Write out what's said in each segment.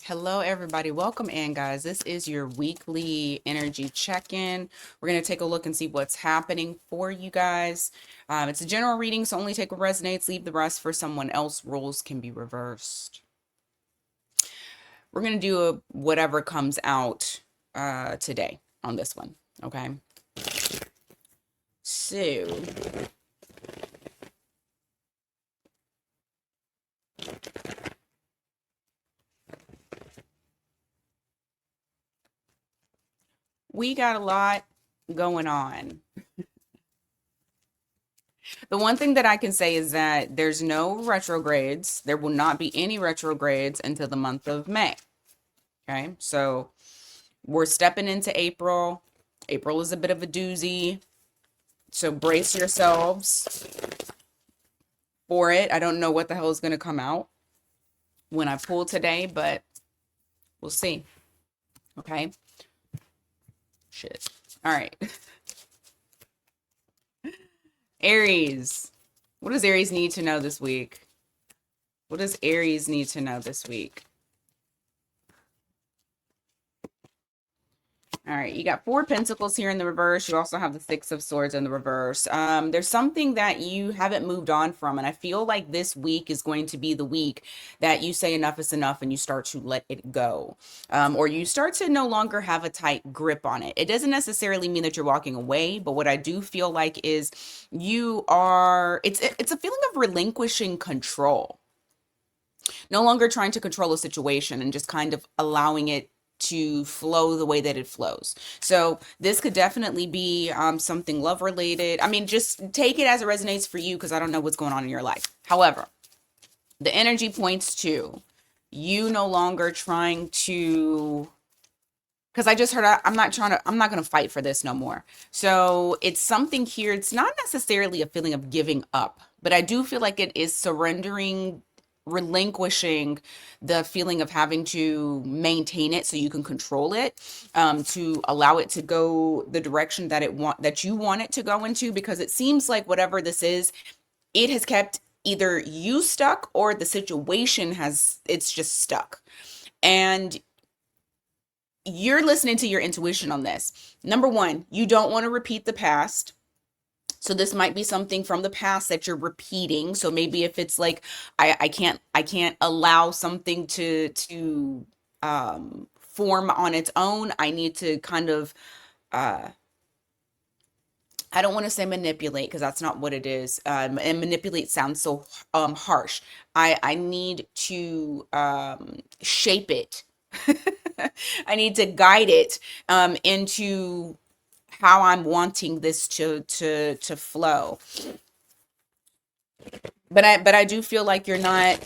Hello, everybody. Welcome in, guys. This is your weekly energy check-in. We're going to take a look and see what's happening for you guys. It's a general reading, so only take what resonates, leave the rest for someone else. Roles can be reversed. We're going to do whatever comes out today on this one, okay? So, we got a lot going on. The one thing that I can say is that there's no retrogrades. There will not be any retrogrades until the month of May. Okay, so we're stepping into April. April is a bit of a doozy. So brace yourselves for it. I don't know what the hell is going to come out when I pull today, but we'll see. Okay. Shit. All right. Aries. What does Aries need to know this week? What does Aries need to know this week? All right, you got 4 Pentacles here in the reverse. You also have the 6 of Swords in the reverse. There's something that you haven't moved on from, and I feel like this week is going to be the week that you say enough is enough and you start to let it go, or you start to no longer have a tight grip on it. It doesn't necessarily mean that you're walking away, but what I do feel like is it's a feeling of relinquishing control. No longer trying to control a situation and just kind of allowing it to flow the way that it flows. So this could definitely be something love related. I mean, just take it as it resonates for you, because I don't know what's going on in your life. However, the energy points to you no longer trying to, because I just heard I'm not going to fight for this no more. So it's something here. It's not necessarily a feeling of giving up, but I do feel like it is surrendering, relinquishing the feeling of having to maintain it so you can control it, to allow it to go the direction that you want it to go into, because it seems like whatever this is, it has kept either you stuck or the situation it's just stuck. And you're listening to your intuition on this. Number one, you don't want to repeat the past. So this might be something from the past that you're repeating. So maybe if it's like, I can't allow something to form on its own. I need to kind of, I don't want to say manipulate, because that's not what it is. And manipulate sounds so harsh. I need to shape it. I need to guide it into how I'm wanting this to flow. But I do feel like you're not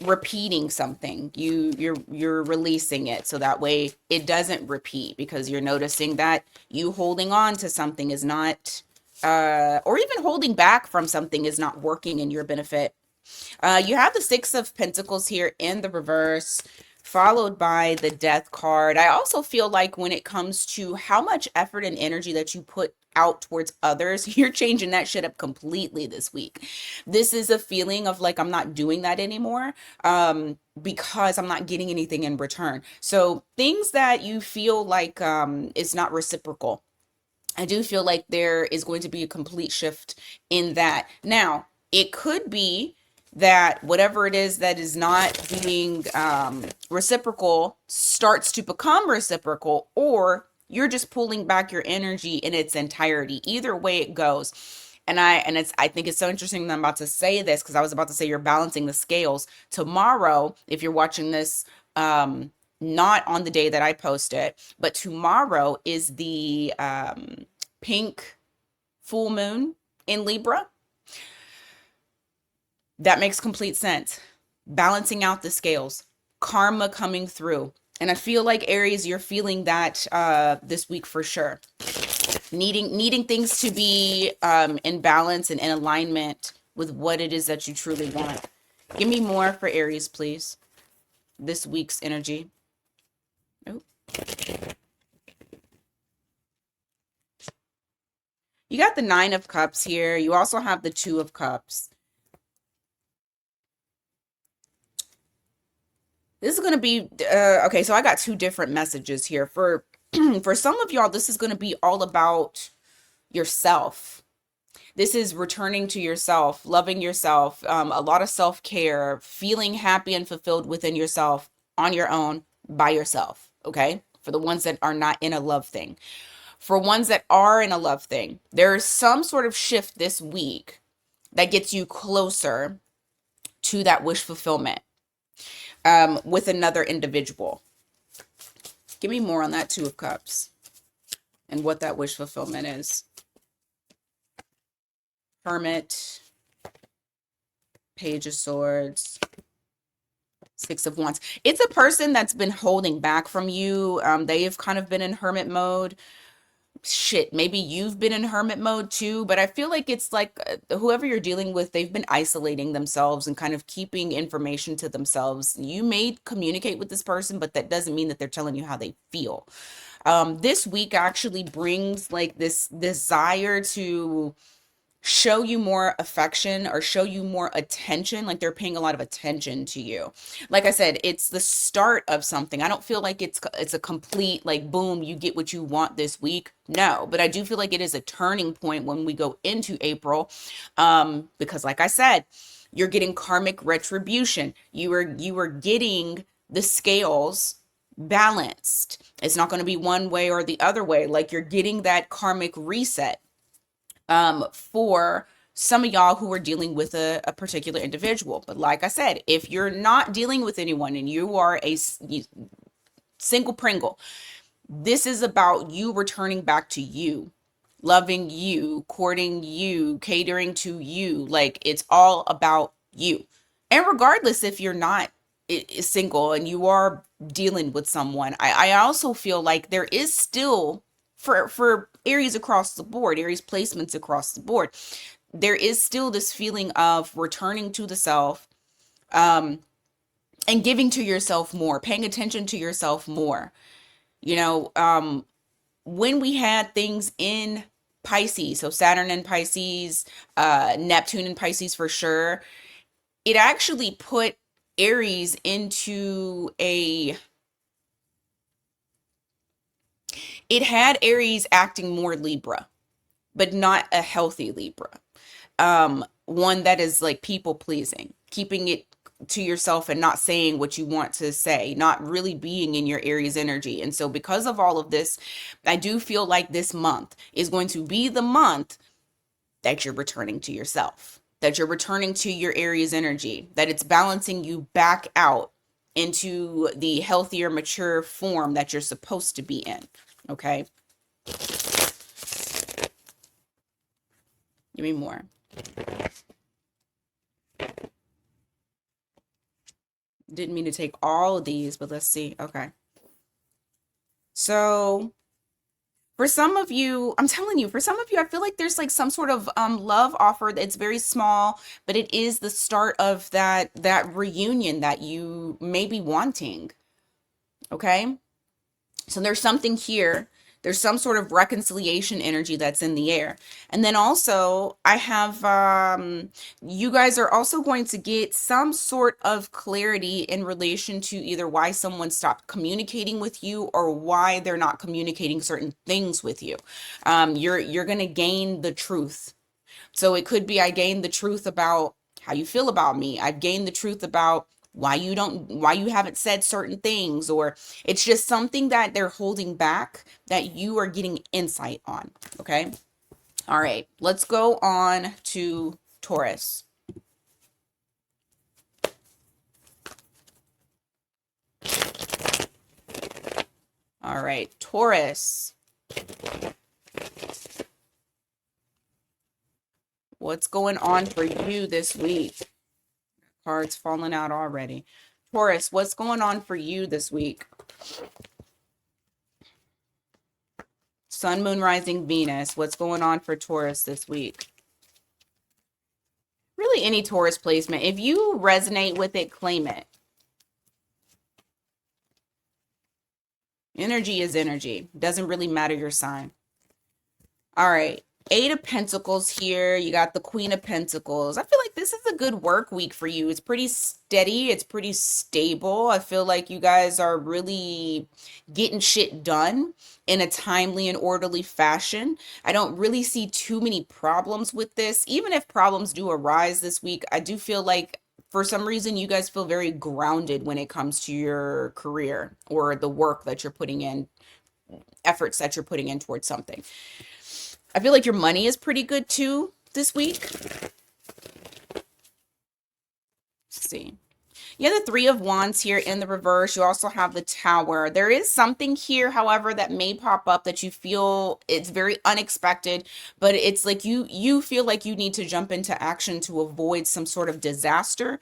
repeating something. You're releasing it, so that way it doesn't repeat, because you're noticing that you holding on to something is not or even holding back from something is not working in your benefit. You have the 6 of Pentacles here in the reverse, followed by the Death card. I also feel like when it comes to how much effort and energy that you put out towards others, you're changing that shit up completely this week. This is a feeling of like, I'm not doing that anymore, because I'm not getting anything in return. So things that you feel like is not reciprocal, I do feel like there is going to be a complete shift in that. Now, it could be that whatever it is that is not being reciprocal starts to become reciprocal, or you're just pulling back your energy in its entirety. Either way it goes. I think it's so interesting that I'm about to say this, because I was about to say you're balancing the scales. Tomorrow, if you're watching this, not on the day that I post it, but tomorrow is the pink full moon in Libra. That makes complete sense. Balancing out the scales, karma coming through. And I feel like Aries, you're feeling that this week for sure. Needing things to be in balance and in alignment with what it is that you truly want. Give me more for Aries, please. This week's energy. Oh. You got the 9 of Cups here. You also have the 2 of Cups. This is going to be, okay, so I got two different messages here. For, for some of y'all, this is going to be all about yourself. This is returning to yourself, loving yourself, a lot of self-care, feeling happy and fulfilled within yourself, on your own, by yourself, okay? For the ones that are not in a love thing. For ones that are in a love thing, there is some sort of shift this week that gets you closer to that wish fulfillment with another individual. Give me more on that Two of Cups and what that wish fulfillment is. Hermit, Page of Swords, Six of Wands. It's a person that's been holding back from you. They've kind of been in hermit mode. Shit, maybe you've been in hermit mode too, but I feel like it's like whoever you're dealing with, they've been isolating themselves and kind of keeping information to themselves. You may communicate with this person, but that doesn't mean that they're telling you how they feel. This week actually brings like this desire to show you more affection or show you more attention, like they're paying a lot of attention to you. Like I said, it's the start of something. I don't feel like it's a complete like boom, you get what you want this week. No, but I do feel like it is a turning point when we go into April, because like I said, you're getting karmic retribution. You are getting the scales balanced. It's not going to be one way or the other way. Like you're getting that karmic reset for some of y'all who are dealing with a particular individual. But like I said, if you're not dealing with anyone and you are a single Pringle, this is about you returning back to you, loving you, courting you, catering to you. Like it's all about you. And regardless if you're not single and you are dealing with someone, I also feel like there is still for Aries across the board, Aries placements across the board, there is still this feeling of returning to the self, and giving to yourself more, paying attention to yourself more. You know, when we had things in Pisces, so Saturn in Pisces, Neptune in Pisces for sure, it actually put Aries into it had Aries acting more Libra, but not a healthy Libra. One that is like people pleasing, keeping it to yourself and not saying what you want to say, not really being in your Aries energy. And so because of all of this, I do feel like this month is going to be the month that you're returning to yourself, that you're returning to your Aries energy, that it's balancing you back out into the healthier, mature form that you're supposed to be in. Okay. Give me more. Didn't mean to take all of these, but let's see. Okay. So for some of you, I'm telling you, for some of you, I feel like there's like some sort of love offer that's very small, but it is the start of that reunion that you may be wanting. Okay. So there's something here. There's some sort of reconciliation energy that's in the air. And then also I have, you guys are also going to get some sort of clarity in relation to either why someone stopped communicating with you or why they're not communicating certain things with you. You're going to gain the truth. So it could be, I gained the truth about how you feel about me. I've gained the truth about why you haven't said certain things, or it's just something that they're holding back that you are getting insight on. Okay. All right, let's go on to Taurus. All right, Taurus. What's going on for you this week? Cards falling out already. Taurus, what's going on for you this week? Sun, Moon, Rising, Venus. What's going on for Taurus this week? Really any Taurus placement. If you resonate with it, claim it. Energy is energy. Doesn't really matter your sign. All right. Eight of Pentacles here. You got the Queen of Pentacles. I feel like this is a good work week for you. It's pretty steady. It's pretty stable. I feel like you guys are really getting shit done in a timely and orderly fashion. I don't really see too many problems with this. Even if problems do arise this week, I do feel like for some reason you guys feel very grounded when it comes to your career or the work that you're putting in, efforts that you're putting in towards something. I feel like your money is pretty good too this week. Let's see. You have the Three of Wands here in the reverse. You also have the Tower. There is something here, however, that may pop up that you feel it's very unexpected, but it's like you feel like you need to jump into action to avoid some sort of disaster,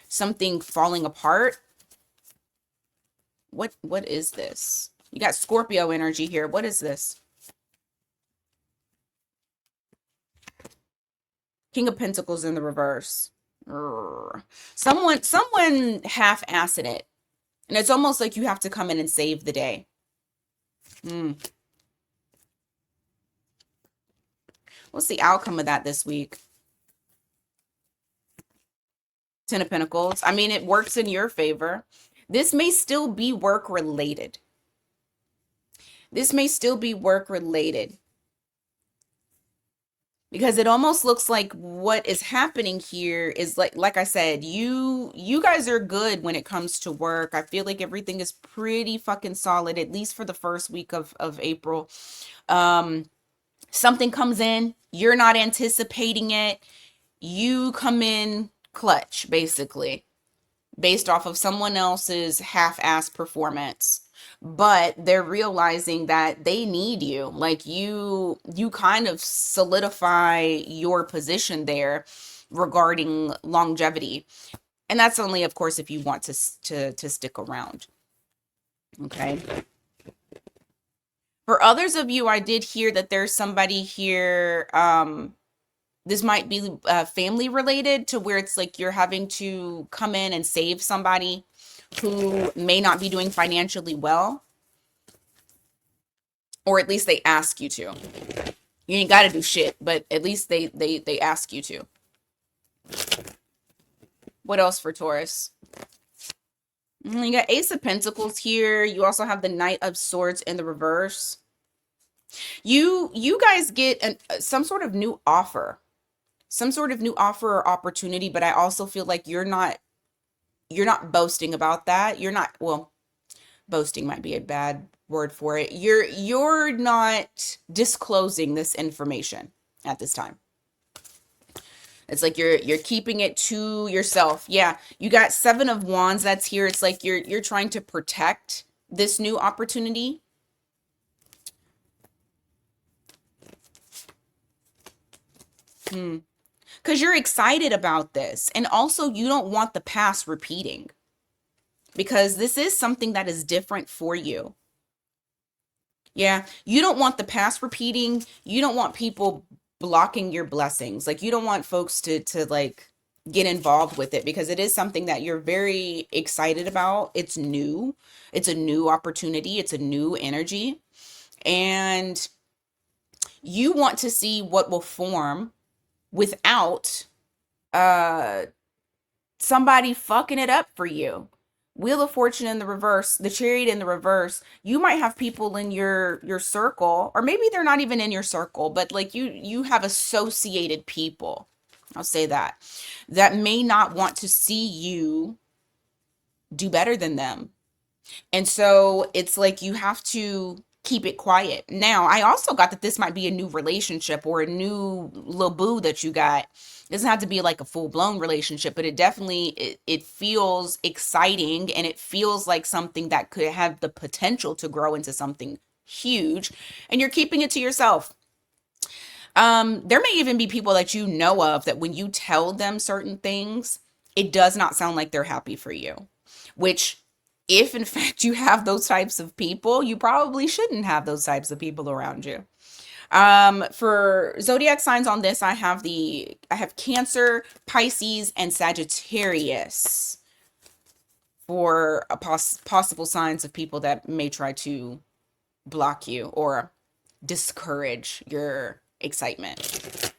something falling apart. What is this? You got Scorpio energy here. What is this? King of Pentacles in the reverse. Someone half-assed it. And it's almost like you have to come in and save the day. What's the outcome of that this week? Ten of Pentacles. I mean, it works in your favor. This may still be work-related. This may still be work-related. Because it almost looks like what is happening here is like I said, you guys are good when it comes to work. I feel like everything is pretty fucking solid, at least for the first week of April. Something comes in, you're not anticipating it. You come in clutch, basically, based off of someone else's half-assed performance. But they're realizing that they need you. Like you kind of solidify your position there regarding longevity. And that's only, of course, if you want to stick around. Okay. For others of you, I did hear that there's somebody here, this might be family related, to where it's like you're having to come in and save somebody who may not be doing financially well, or at least they ask you to. You ain't got to do shit, but at least they ask you to. What else for Taurus? You got Ace of Pentacles here. You also have the Knight of Swords in the reverse. You guys get some sort of new offer. Some sort of new offer or opportunity, but I also feel like you're not boasting about that. You're not, well, boasting might be a bad word for it. You're not disclosing this information at this time. It's like you're keeping it to yourself. Yeah, you got Seven of Wands that's here. It's like you're trying to protect this new opportunity. Because you're excited about this. And also you don't want the past repeating. Because this is something that is different for you. Yeah, you don't want the past repeating. You don't want people blocking your blessings. Like you don't want folks to like get involved with it, because it is something that you're very excited about. It's new. It's a new opportunity. It's a new energy. And you want to see what will form without somebody fucking it up for you. Wheel of Fortune in the reverse, the Chariot in the reverse. You might have people in your circle, or maybe they're not even in your circle, but like you have associated people, I'll say that may not want to see you do better than them. And so it's like you have to keep it quiet. Now, I also got that this might be a new relationship or a new little boo that you got. It doesn't have to be like a full-blown relationship, but it definitely, it feels exciting, and it feels like something that could have the potential to grow into something huge, and you're keeping it to yourself. There may even be people that you know of that when you tell them certain things, it does not sound like they're happy for you, which, if in fact you have those types of people, you probably shouldn't have those types of people around you. For zodiac signs on this, I have Cancer, Pisces, and Sagittarius for possible signs of people that may try to block you or discourage your excitement.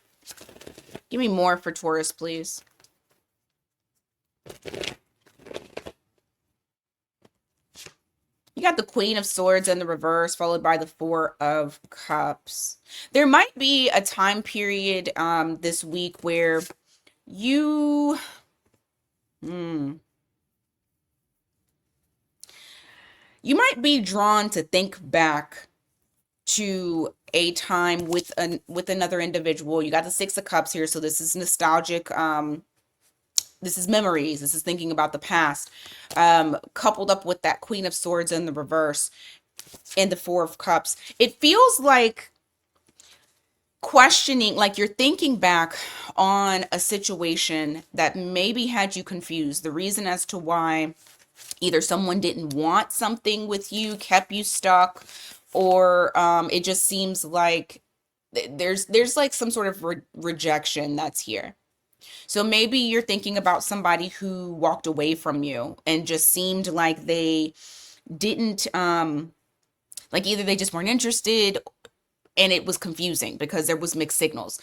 Give me more for Taurus, please. You got the Queen of Swords in the reverse, followed by the Four of Cups. There might be a time period this week where you you might be drawn to think back to a time with another individual. You got the Six of Cups here, so this is nostalgic. This is memories. This is thinking about the past, coupled up with that Queen of Swords in the reverse and the Four of Cups. It feels like questioning, like you're thinking back on a situation that maybe had you confused. The reason as to why either someone didn't want something with you, kept you stuck, or it just seems like there's like some sort of rejection that's here. So maybe you're thinking about somebody who walked away from you and just seemed like they didn't like either they just weren't interested, and it was confusing because there was mixed signals.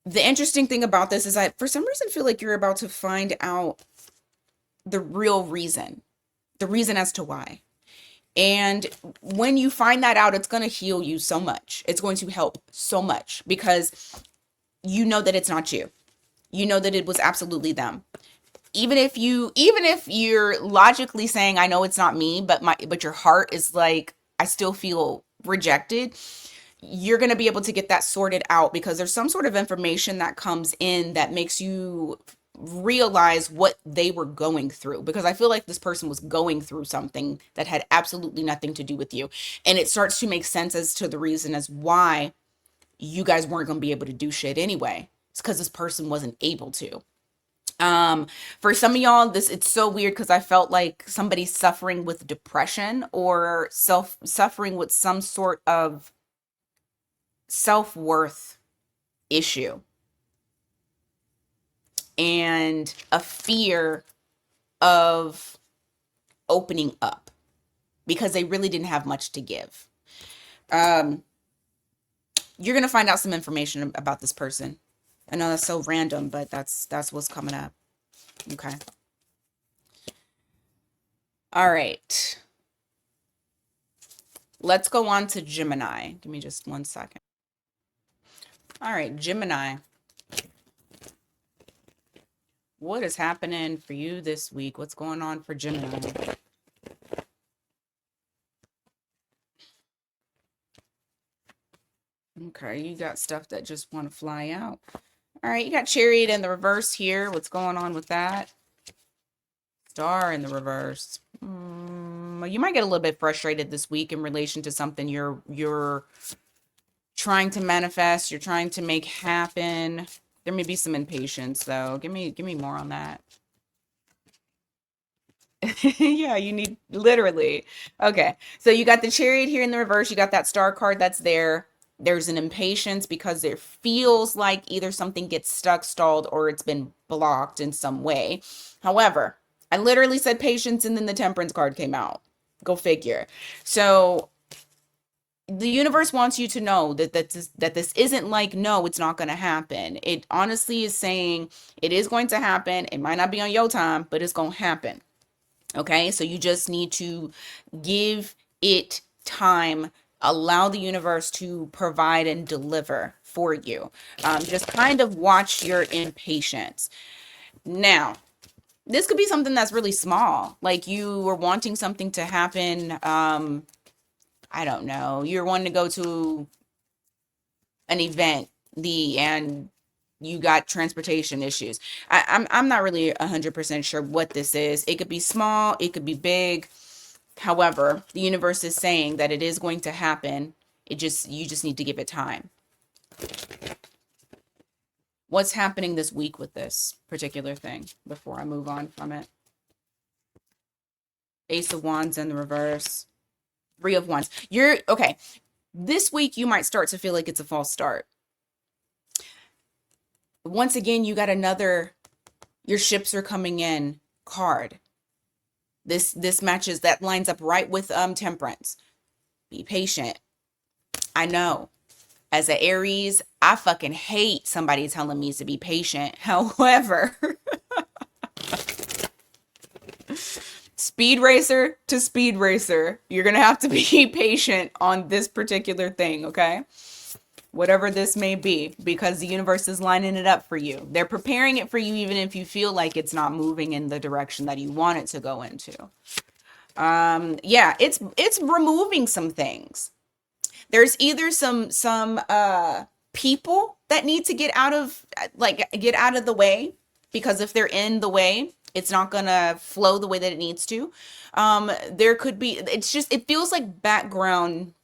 The interesting thing about this is I for some reason feel like you're about to find out the real reason, the reason as to why. And when you find that out, it's going to heal you so much. It's going to help so much because you know that it's not you. You know that it was absolutely them. Even if you're logically saying, I know it's not me, but your heart is like, I still feel rejected, you're going to be able to get that sorted out because there's some sort of information that comes in that makes you realize what they were going through, because I feel like this person was going through something that had absolutely nothing to do with you, and it starts to make sense as to the reason as why you guys weren't going to be able to do shit anyway. It's because this person wasn't able to. For some of y'all, it's so weird because I felt like somebody's suffering with depression or suffering with some sort of self-worth issue and a fear of opening up because they really didn't have much to give. You're going to find out some information about this person. I know that's so random, but that's what's coming up. Okay. All right. Let's go on to Gemini. Give me just 1 second. All right, Gemini. What is happening for you this week? What's going on for Gemini? Okay, you got stuff that just want to fly out. All right, you got Chariot in the reverse here. What's going on with that? Star in the reverse. You might get a little bit frustrated this week in relation to something you're trying to manifest, you're trying to make happen. There may be some impatience though. Give me more on that. Yeah, you need literally. Okay. So you got the Chariot here in the reverse. You got that Star card that's there. There's an impatience because it feels like either something gets stuck, stalled, or it's been blocked in some way. However, I literally said patience and then the Temperance card came out. Go figure. So the universe wants you to know that this isn't like, no, it's not going to happen. It honestly is saying it is going to happen. It might not be on your time, but it's going to happen. Okay, so you just need to give it time, allow the universe to provide and deliver for you. Just kind of watch your impatience. Now, this could be something that's really small, like you were wanting something to happen. I don't know, you're wanting to go to an event, and you got transportation issues. I'm not really 100% sure what this is. It could be small, it could be big. However, the universe is saying that it is going to happen. You just need to give it time. What's happening this week with this particular thing before I move on from it? Ace of Wands in the reverse. Three of Wands. Okay. This week you might start to feel like it's a false start. Once again, you got another your ships are coming in card. This matches, that lines up right with Temperance. Be patient. I know. As an Aries, I fucking hate somebody telling me to be patient. However, speed racer to speed racer. You're going to have to be patient on this particular thing, okay? Whatever this may be, because the universe is lining it up for you. They're preparing it for you, even if you feel like it's not moving in the direction that you want it to go into. Yeah, it's removing some things. There's either some people that need to get out of the way, because if they're in the way, it's not gonna flow the way that it needs to. There could be, it feels like background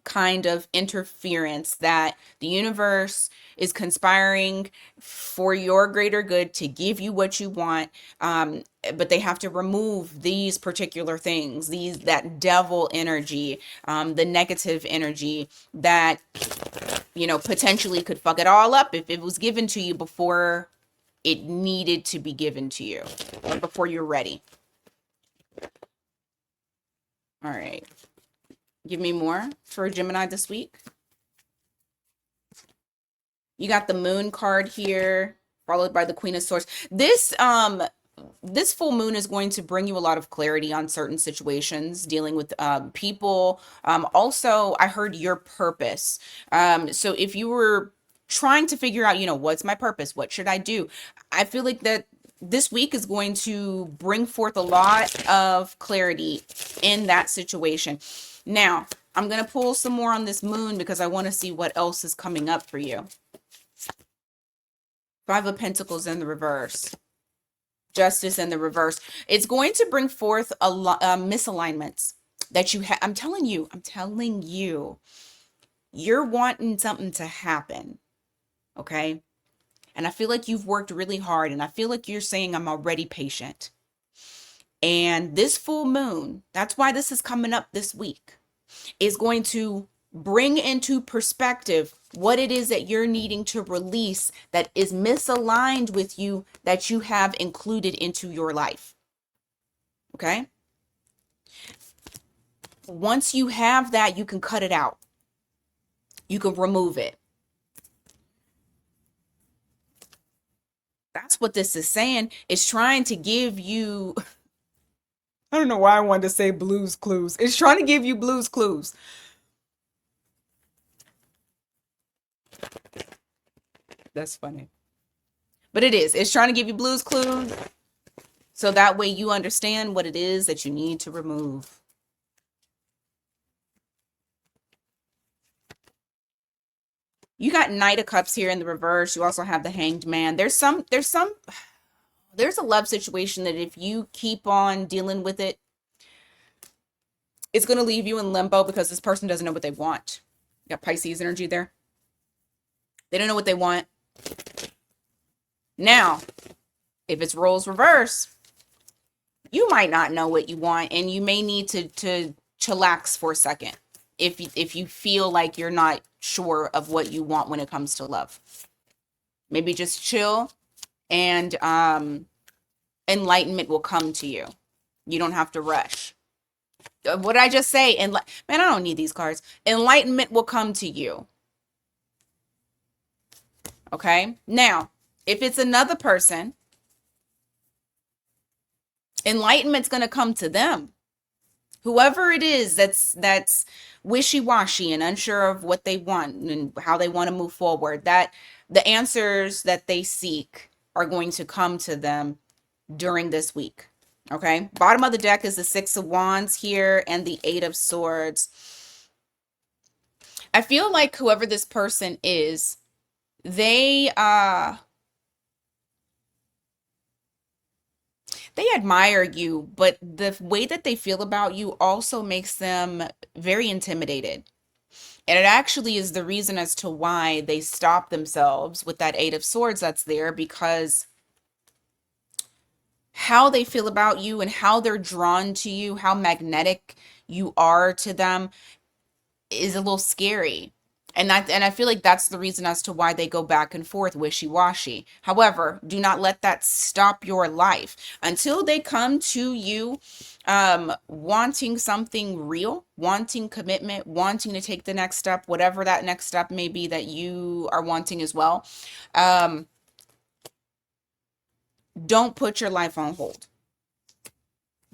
kind of interference that the universe is conspiring for your greater good to give you what you want. But they have to remove these particular things, that devil energy, the negative energy that, potentially could fuck it all up if it was given to you before it needed to be given to you, or before you're ready. All right. Give me more for Gemini this week. You got the Moon card here, followed by the Queen of Swords. This full moon is going to bring you a lot of clarity on certain situations, dealing with people. Also, I heard your purpose. So if you were trying to figure out, what's my purpose? What should I do? I feel like that this week is going to bring forth a lot of clarity in that situation. Now, I'm going to pull some more on this moon because I want to see what else is coming up for you. Five of Pentacles in the reverse. Justice in the reverse. It's going to bring forth a lot misalignments that you have. I'm telling you, you're wanting something to happen. Okay? And I feel like you've worked really hard, and I feel like you're saying I'm already patient. And this full moon, that's why this is coming up this week, is going to bring into perspective what it is that you're needing to release that is misaligned with you, that you have included into your life. Okay? Once you have that, you can cut it out. You can remove it. That's what this is saying. It's trying to give you, I don't know why I wanted to say Blue's Clues. It's trying to give you Blue's Clues. That's funny. But it is. It's trying to give you Blue's Clues, so that way you understand what it is that you need to remove. You got Knight of Cups here in the reverse. You also have the Hanged Man. There's a love situation that if you keep on dealing with it, it's going to leave you in limbo because this person doesn't know what they want. You got Pisces energy there. They don't know what they want. Now, if it's roles reverse, you might not know what you want, and you may need to chillax for a second if you feel like you're not sure of what you want when it comes to love. Maybe just chill, and enlightenment will come to you. You don't have to rush. What did I just say? Man, I don't need these cards. Enlightenment will come to you. Okay? Now, if it's another person, enlightenment's going to come to them. Whoever it is that's wishy-washy and unsure of what they want and how they want to move forward, that the answers that they seek are going to come to them during this week. Okay? Bottom of the deck is the Six of Wands here and the Eight of Swords. I feel like whoever this person is, they admire you, but the way that they feel about you also makes them very intimidated. And it actually is the reason as to why they stop themselves with that Eight of Swords that's there, because how they feel about you and how they're drawn to you, how magnetic you are to them, is a little scary. And I feel like that's the reason as to why they go back and forth wishy-washy. However, do not let that stop your life. Until they come to you wanting something real, wanting commitment, wanting to take the next step, whatever that next step may be that you are wanting as well. Don't put your life on hold.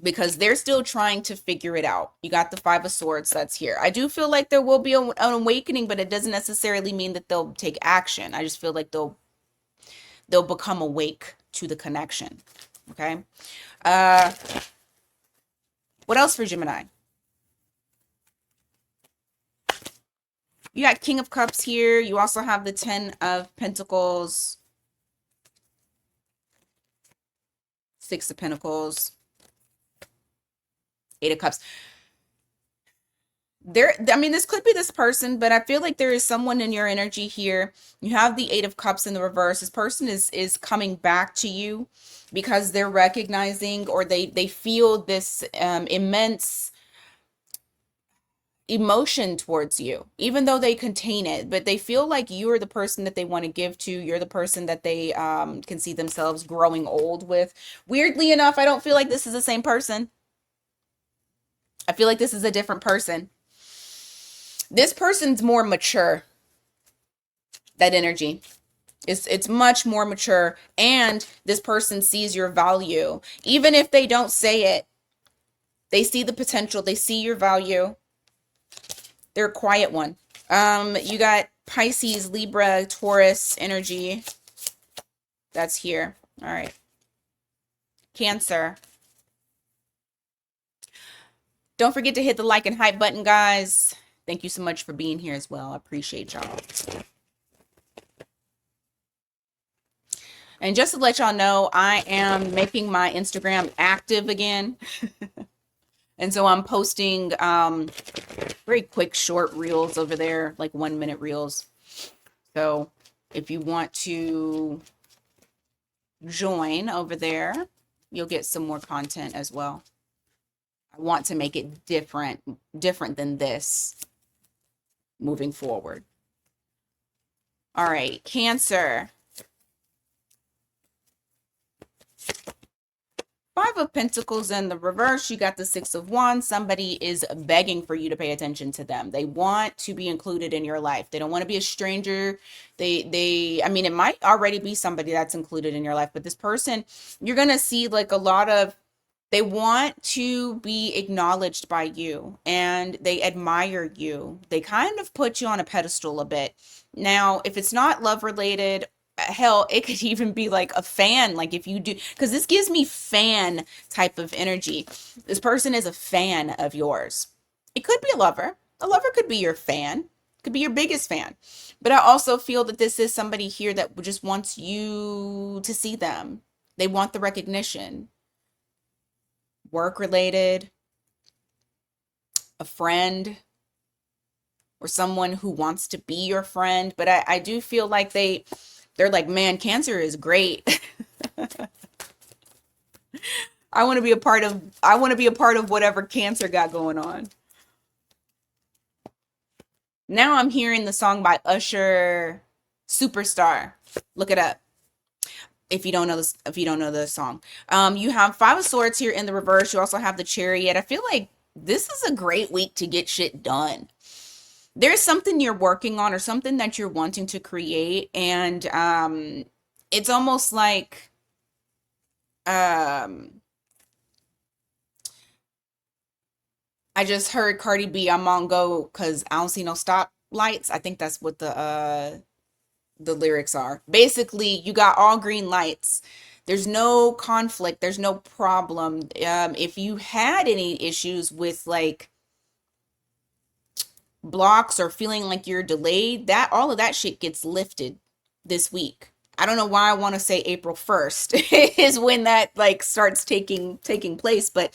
because they're still trying to figure it out. You got the Five of Swords that's here. I do feel like there will be an awakening, but it doesn't necessarily mean that they'll take action. I just feel like they'll become awake to the connection. Okay. Uh, what else for Gemini? You got King of Cups here. You also have the Ten of Pentacles, Six of Pentacles, Eight of Cups. I mean, this could be this person, but I feel like there is someone in your energy here. You have the Eight of Cups in the reverse. This person is coming back to you because they're recognizing, or they feel this immense emotion towards you, even though they contain it, but they feel like you're the person that they want to give to. You're the person that they can see themselves growing old with. Weirdly enough, I don't feel like this is the same person. I feel like this is a different person. This person's more mature. That energy. It's much more mature, and this person sees your value. Even if they don't say it, they see the potential. They see your value. They're a quiet one. You got Pisces, Libra, Taurus energy. That's here. All right. Cancer. Don't forget to hit the like and hype button, guys. Thank you so much for being here as well. I appreciate y'all. And just to let y'all know, I am making my Instagram active again. And so I'm posting very quick, short reels over there, like 1-minute reels. So if you want to join over there, you'll get some more content as well. I want to make it different than this moving forward. All right, Cancer. Five of Pentacles in the reverse. You got the Six of Wands. Somebody is begging for you to pay attention to them. They want to be included in your life. They don't want to be a stranger. I mean, it might already be somebody that's included in your life, but this person, you're going to see like a lot of, they want to be acknowledged by you, and they admire you. They kind of put you on a pedestal a bit. Now, if it's not love related, hell, it could even be like a fan. Like if you do, because this gives me fan type of energy. This person is a fan of yours. It could be a lover. A lover could be your fan, could be your biggest fan. But I also feel that this is somebody here that just wants you to see them. They want the recognition. Work related, a friend, or someone who wants to be your friend. But I do feel like they're like, man, Cancer is great. I want to be a part of whatever Cancer got going on. Now I'm hearing the song by Usher, Superstar. Look it up if you don't know this, if you don't know the song. You have Five of Swords here in the reverse. You also have the Chariot. I feel like this is a great week to get shit done. There's something you're working on or something that you're wanting to create, and it's almost like I just heard Cardi B, I'm on go because I don't see no stop lights. I think that's what the lyrics are. Basically, you got all green lights. There's no conflict. There's no problem. If you had any issues with like blocks or feeling like you're delayed, that all of that shit gets lifted this week. I don't know why I want to say April 1st is when that like starts taking place, but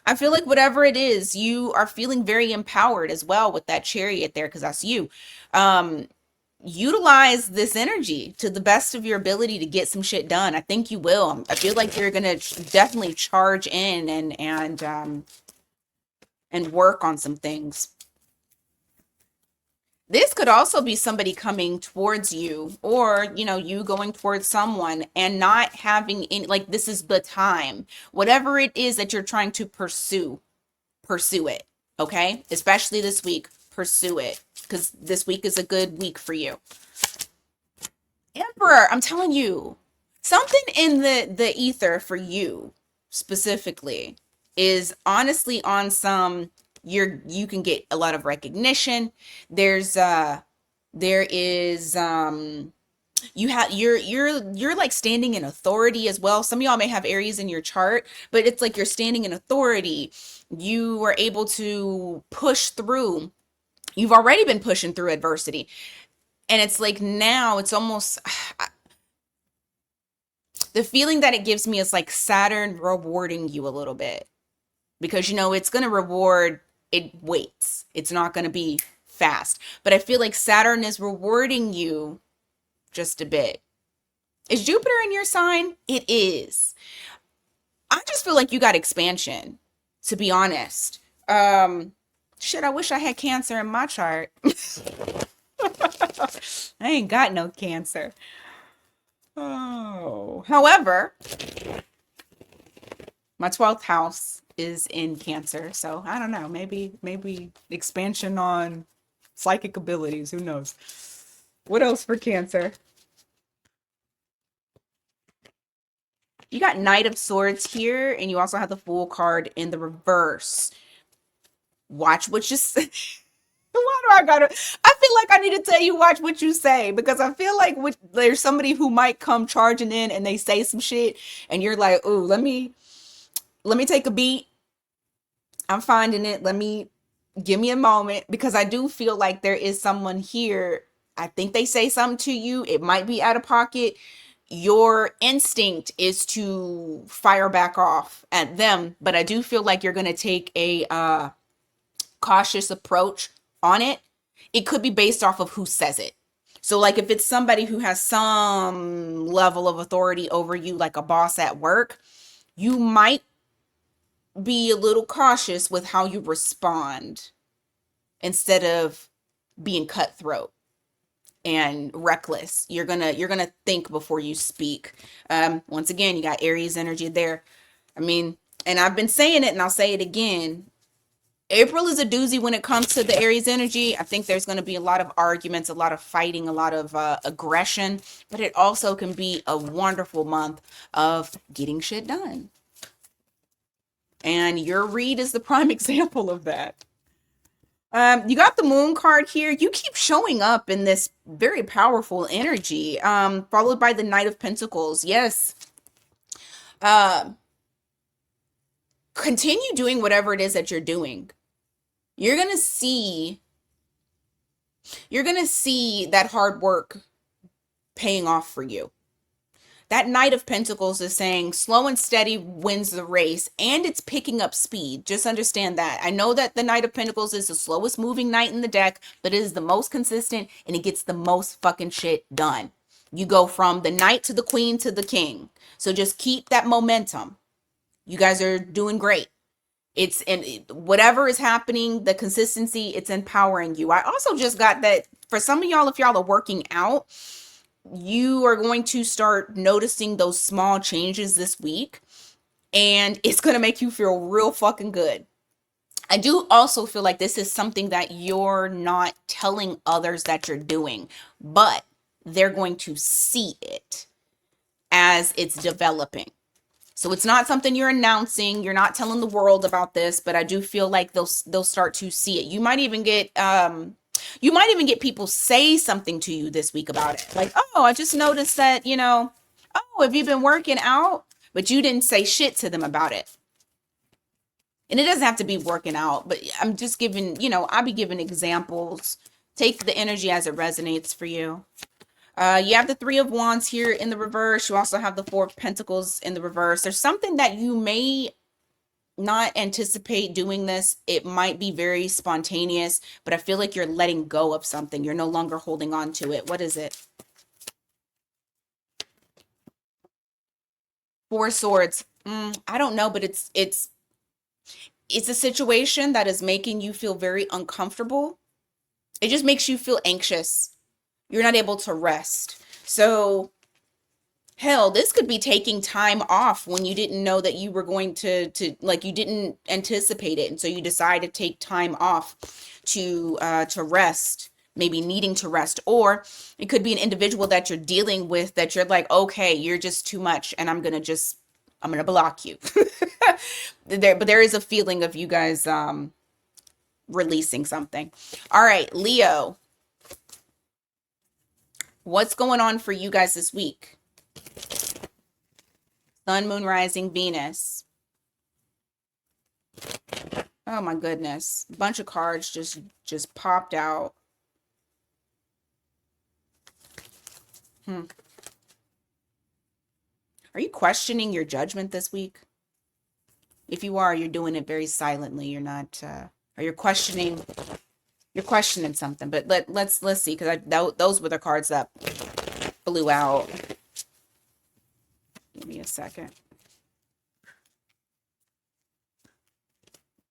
I feel like whatever it is, you are feeling very empowered as well with that Chariot there, because that's you. Utilize this energy to the best of your ability to get some shit done. I think you will. I feel like you're gonna definitely charge in and work on some things. This could also be somebody coming towards you, or, you know, you going towards someone and not having any, like, this is the time. Whatever it is that you're trying to pursue it. Okay? Especially this week, pursue it, because this week is a good week for you. Emperor, I'm telling you, something in the ether for you specifically. is honestly on some, you can get a lot of recognition. There is you're like standing in authority as well. Some of y'all may have Aries in your chart, but it's like you're standing in authority. You were able to push through. You've already been pushing through adversity. And it's like now it's almost the feeling that it gives me is like Saturn rewarding you a little bit, because it's going to reward, it waits. It's not going to be fast. But I feel like Saturn is rewarding you just a bit. Is Jupiter in your sign? It is. I just feel like you got expansion, to be honest. Shit, I wish I had Cancer in my chart. I ain't got no Cancer. Oh. However, my 12th house is in Cancer, so I don't know. Maybe expansion on psychic abilities. Who knows? What else for Cancer? You got Knight of Swords here, and you also have the Fool card in the reverse. Watch what you say. Why do I gotta? I feel like I need to tell you, watch what you say, because I feel like there's somebody who might come charging in and they say some shit, and you're like, "Ooh, let me take a beat. I'm finding it. Give me a moment," because I do feel like there is someone here. I think they say something to you. It might be out of pocket. Your instinct is to fire back off at them, but I do feel like you're going to take a cautious approach on it. It could be based off of who says it. So like if it's somebody who has some level of authority over you, like a boss at work, you might be a little cautious with how you respond instead of being cutthroat and reckless. You're gonna think before you speak. Once again, you got Aries energy there. I mean, and I've been saying it and I'll say it again. April is a doozy when it comes to the Aries energy. I think there's going to be a lot of arguments, a lot of fighting, a lot of aggression, but it also can be a wonderful month of getting shit done. And your read is the prime example of that. You got the Moon card here. You keep showing up in this very powerful energy, followed by the Knight of Pentacles. Yes. Continue doing whatever it is that you're doing. You're going to see that hard work paying off for you. That Knight of Pentacles is saying slow and steady wins the race, and it's picking up speed. Just understand that. I know that the Knight of Pentacles is the slowest moving knight in the deck, but it is the most consistent and it gets the most fucking shit done. You go from the knight to the queen to the king. So just keep that momentum. You guys are doing great. It's in whatever is happening, the consistency, it's empowering you. I also just got that for some of y'all, if y'all are working out, you are going to start noticing those small changes this week, and it's going to make you feel real fucking good. I do also feel like this is something that you're not telling others that you're doing, but they're going to see it as it's developing. So it's not something you're announcing. You're not telling the world about this, but I do feel like they'll start to see it. You might even get people say something to you this week about it. Like, "Oh, I just noticed that, oh, have you been working out?" But you didn't say shit to them about it. And it doesn't have to be working out, but I'm just giving, I'll be giving examples. Take the energy as it resonates for you. You have the Three of Wands here in the reverse. You also have the Four of Pentacles in the reverse. There's something that you may not anticipate doing this. It might be very spontaneous, but I feel like you're letting go of something. You're no longer holding on to it. What is it? Four Swords. I don't know, but it's a situation that is making you feel very uncomfortable. It just makes you feel anxious. You're not able to rest. So, hell, this could be taking time off when you didn't know that you were going to like, you didn't anticipate it. And so you decide to take time off to rest, maybe needing to rest. Or it could be an individual that you're dealing with that you're like, okay, you're just too much and I'm going to just I'm going to block you. But there is a feeling of you guys releasing something. All right, Leo, what's going on for you guys this week? Sun, moon, rising, Venus. Oh my goodness. A bunch of cards just popped out. Are you questioning your judgment this week? If you are, you're doing it very silently. You're not or you're questioning something. But let's see, because those were the cards that blew out. Give me a second.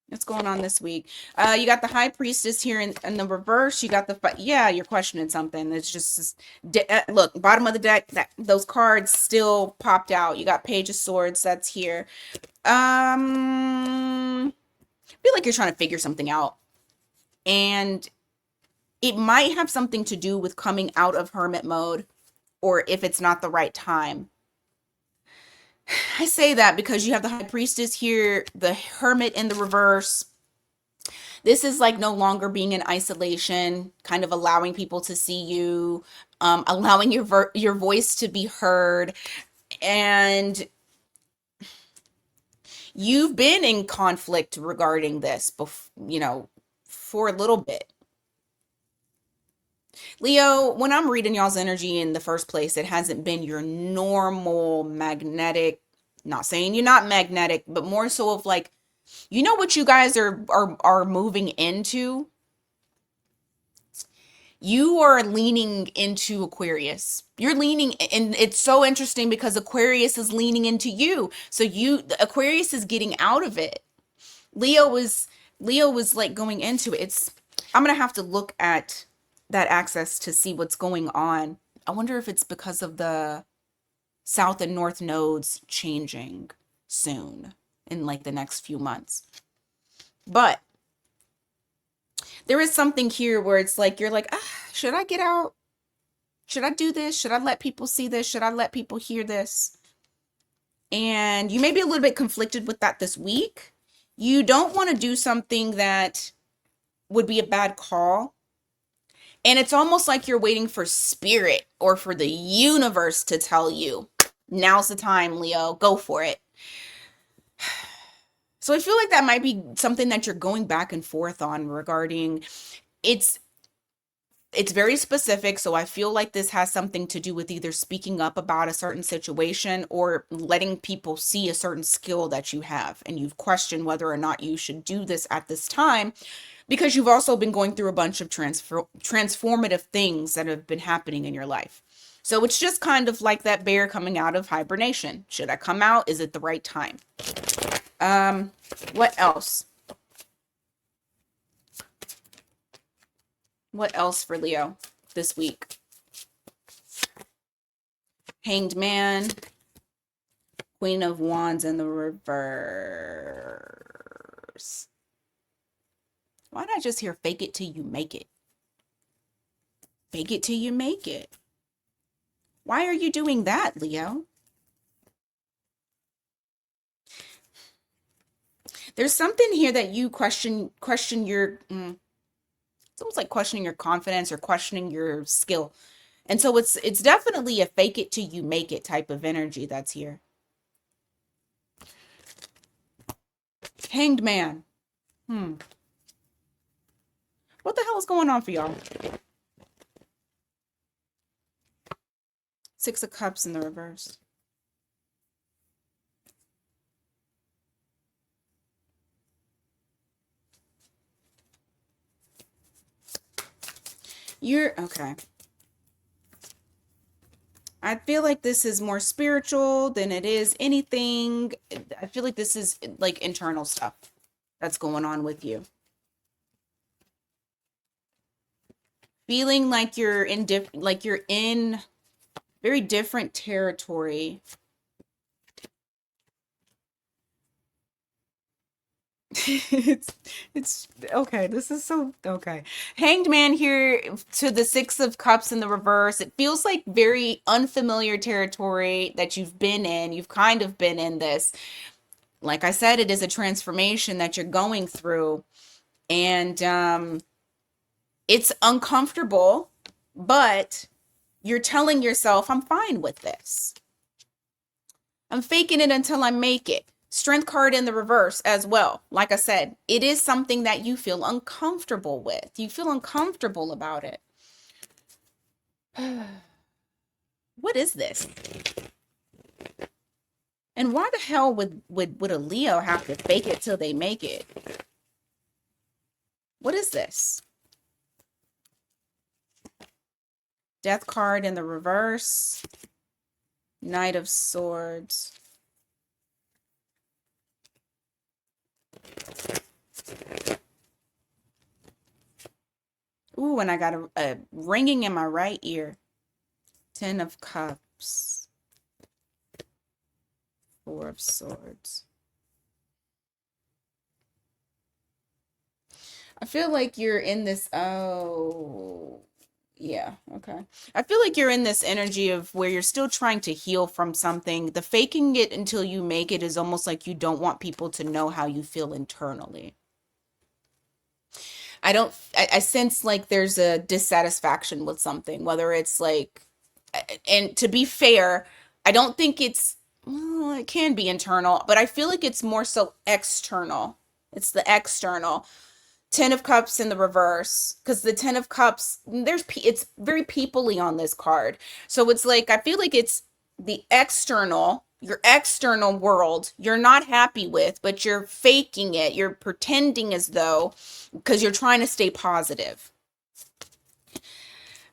What's going on this week? You got the High Priestess here in the reverse. You got yeah, you're questioning something. It's just look, bottom of the deck, those cards still popped out. You got Page of Swords that's here. I feel like you're trying to figure something out, and it might have something to do with coming out of hermit mode, or if it's not the right time. I say that because you have the High Priestess here, the Hermit in the reverse. This is like no longer being in isolation, kind of allowing people to see you, allowing your voice to be heard. And you've been in conflict regarding this, for a little bit. Leo, when I'm reading y'all's energy in the first place, it hasn't been your normal magnetic, not saying you're not magnetic, but more so of like, you know what you guys are moving into? You are leaning into Aquarius. You're leaning, and it's so interesting because Aquarius is leaning into you. So Aquarius is getting out of it. Leo was like going into it. I'm going to have to look at that access to see what's going on. I wonder if it's because of the south and north nodes changing soon in like the next few months. But there is something here where it's like, you're like, should I get out? Should I do this? Should I let people see this? Should I let people hear this? And you may be a little bit conflicted with that this week. You don't want to do something that would be a bad call. And it's almost like you're waiting for spirit or for the universe to tell you, now's the time, Leo, go for it. So I feel like that might be something that you're going back and forth on regarding. It's very specific. So I feel like this has something to do with either speaking up about a certain situation or letting people see a certain skill that you have. And you've questioned whether or not you should do this at this time, because you've also been going through a bunch of transformative things that have been happening in your life. So it's just kind of like that bear coming out of hibernation. Should I come out? Is it the right time? What else? What else for Leo this week? Hanged Man, Queen of Wands in the reverse. Why not just hear fake it till you make it? Fake it till you make it. Why are you doing that, Leo? There's something here that you question your, it's almost like questioning your confidence or questioning your skill. And so it's definitely a fake it till you make it type of energy that's here. Hanged Man. What the hell is going on for y'all? Six of Cups in the reverse. Okay. I feel like this is more spiritual than it is anything. I feel like this is like internal stuff that's going on with you. Feeling like you're in very different territory. it's okay. This is so okay. Hanged Man here to the Six of Cups in the reverse. It feels like very unfamiliar territory that you've been in. You've kind of been in this. Like I said, it is a transformation that you're going through, and it's uncomfortable, but you're telling yourself, I'm fine with this. I'm faking it until I make it. Strength card in the reverse as well. Like I said, it is something that you feel uncomfortable with. You feel uncomfortable about it. What is this? And why the hell would a Leo have to fake it till they make it? What is this? Death card in the reverse. Knight of Swords. Ooh, and I got a ringing in my right ear. 10 of Cups. 4 of Swords. I feel like you're in this, oh, yeah, okay. I feel like you're in this energy of where you're still trying to heal from something. The faking it until you make it is almost like you don't want people to know how you feel internally. I sense like there's a dissatisfaction with something, whether it's like, and to be fair, I don't think it's, well, it can be internal, but I feel like it's more so external. It's the external. 10 of Cups in the reverse, because the 10 of Cups, it's very peoply on this card. So it's like, I feel like it's the external, your external world you're not happy with, but you're faking it. You're pretending as though, because you're trying to stay positive.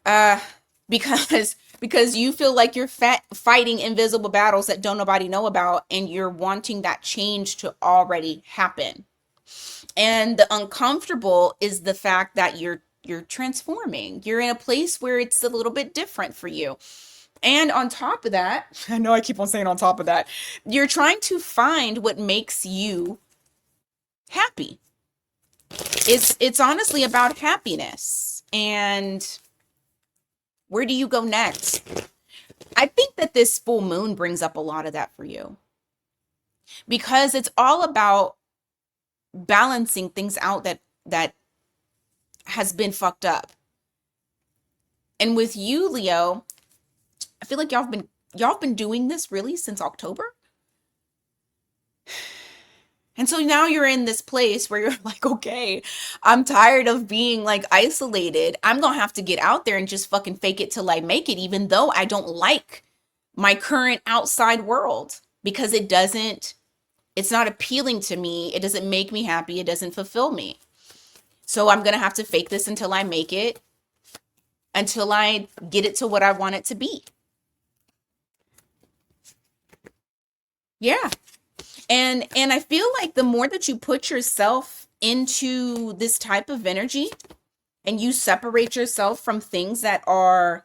Because you feel like you're fighting invisible battles that don't nobody know about, and you're wanting that change to already happen. And the uncomfortable is the fact that you're transforming. You're in a place where it's a little bit different for you. And on top of that, I know I keep on saying on top of that, you're trying to find what makes you happy. It's honestly about happiness. And where do you go next? I think that this full moon brings up a lot of that for you. Because it's all about balancing things out that has been fucked up. And with you, Leo, I feel like y'all have been doing this really since October. And so now you're in this place where you're like, okay, I'm tired of being like isolated. I'm gonna have to get out there and just fucking fake it till I make it, even though I don't like my current outside world, because it's not appealing to me. It doesn't make me happy. It doesn't fulfill me. So I'm going to have to fake this until I make it, until I get it to what I want it to be. Yeah. And I feel like the more that you put yourself into this type of energy and you separate yourself from things that are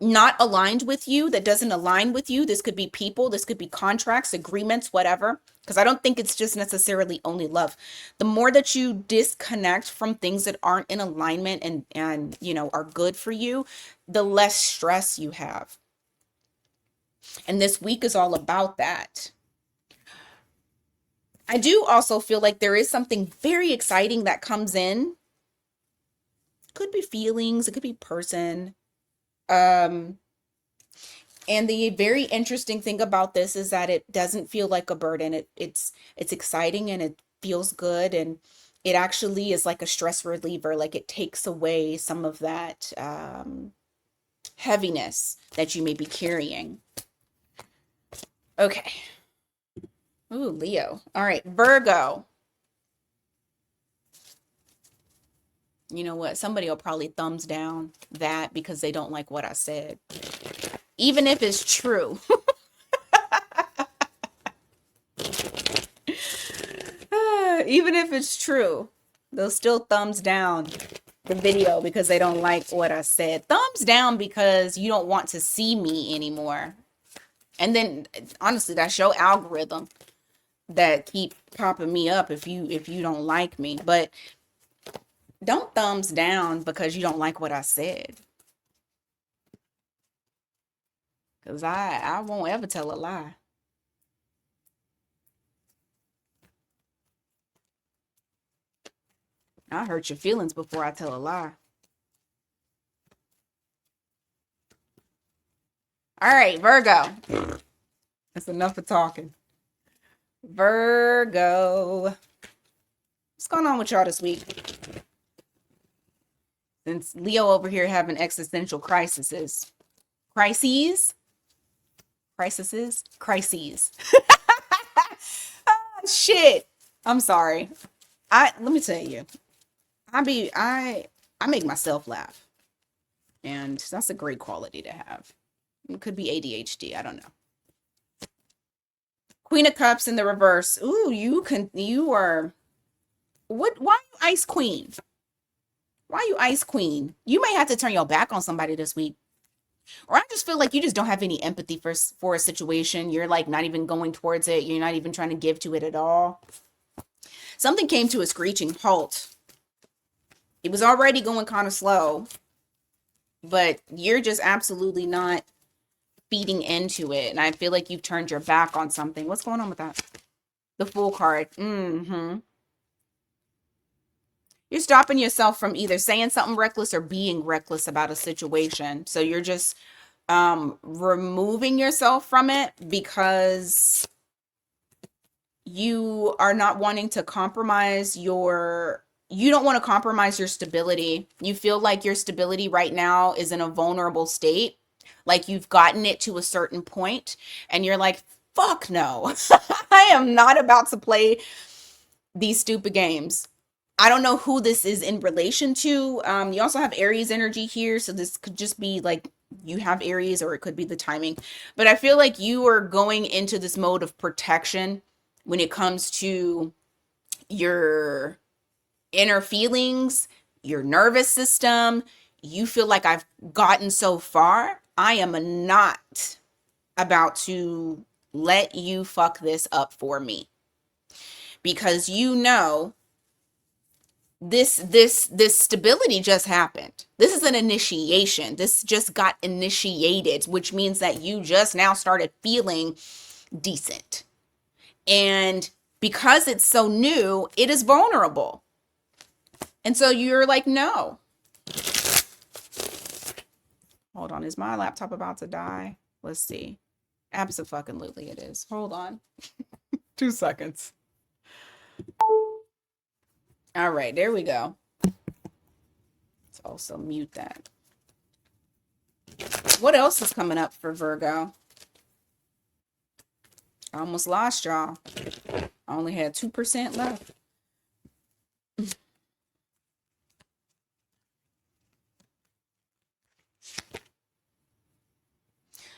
not aligned with you, that doesn't align with you. This could be people, this could be contracts, agreements, whatever. Because I don't think it's just necessarily only love. The more that you disconnect from things that aren't in alignment and are good for you, the less stress you have. And this week is all about that. I do also feel like there is something very exciting that comes in. Could be feelings, it could be person. And the very interesting thing about this is that it doesn't feel like a burden. It's exciting and it feels good, and it actually is like a stress reliever. Like it takes away some of that heaviness that you may be carrying. Okay. Ooh, Leo. All right, Virgo. You know what? Somebody will probably thumbs down that because they don't like what I said. Even if it's true. Even if it's true, they'll still thumbs down the video because they don't like what I said. Thumbs down because you don't want to see me anymore. And then, honestly, that's your algorithm. that keep popping me up if you don't like me. But don't thumbs down because you don't like what I said. Because I won't ever tell a lie. I hurt your feelings before I tell a lie. All right, Virgo. That's enough of talking. Virgo. What's going on with y'all this week? Since Leo over here having existential crises. Crises? Crises? Crises. Ah, shit. I'm sorry. Let me tell you. I make myself laugh. And that's a great quality to have. It could be ADHD, I don't know. Queen of Cups in the reverse. Ooh, you are why you ice queen? Why you ice queen? You may have to turn your back on somebody this week. Or I just feel like you just don't have any empathy for a situation. You're like not even going towards it. You're not even trying to give to it at all. Something came to a screeching halt. It was already going kind of slow, but you're just absolutely not feeding into it. And I feel like you've turned your back on something. What's going on with that? The Fool card. You're stopping yourself from either saying something reckless or being reckless about a situation. So you're just removing yourself from it because you are not wanting to compromise you don't want to compromise your stability. You feel like your stability right now is in a vulnerable state. Like you've gotten it to a certain point and you're like, fuck no. I am not about to play these stupid games. I don't know who this is in relation to. You also have Aries energy here. So this could just be like you have Aries or it could be the timing. But I feel like you are going into this mode of protection when it comes to your inner feelings, your nervous system. You feel like I've gotten so far. I am not about to let you fuck this up for me. Because you know this stability just happened. This is an initiation. This just got initiated, which means that you just now started feeling decent. And because it's so new, it is vulnerable. And so you're like, no. Hold on. Is my laptop about to die? Let's see. Abso-fucking-lutely it is. Hold on. 2 seconds. All right. There we go. Let's also mute that. What else is coming up for Virgo? I almost lost y'all. I only had 2% left.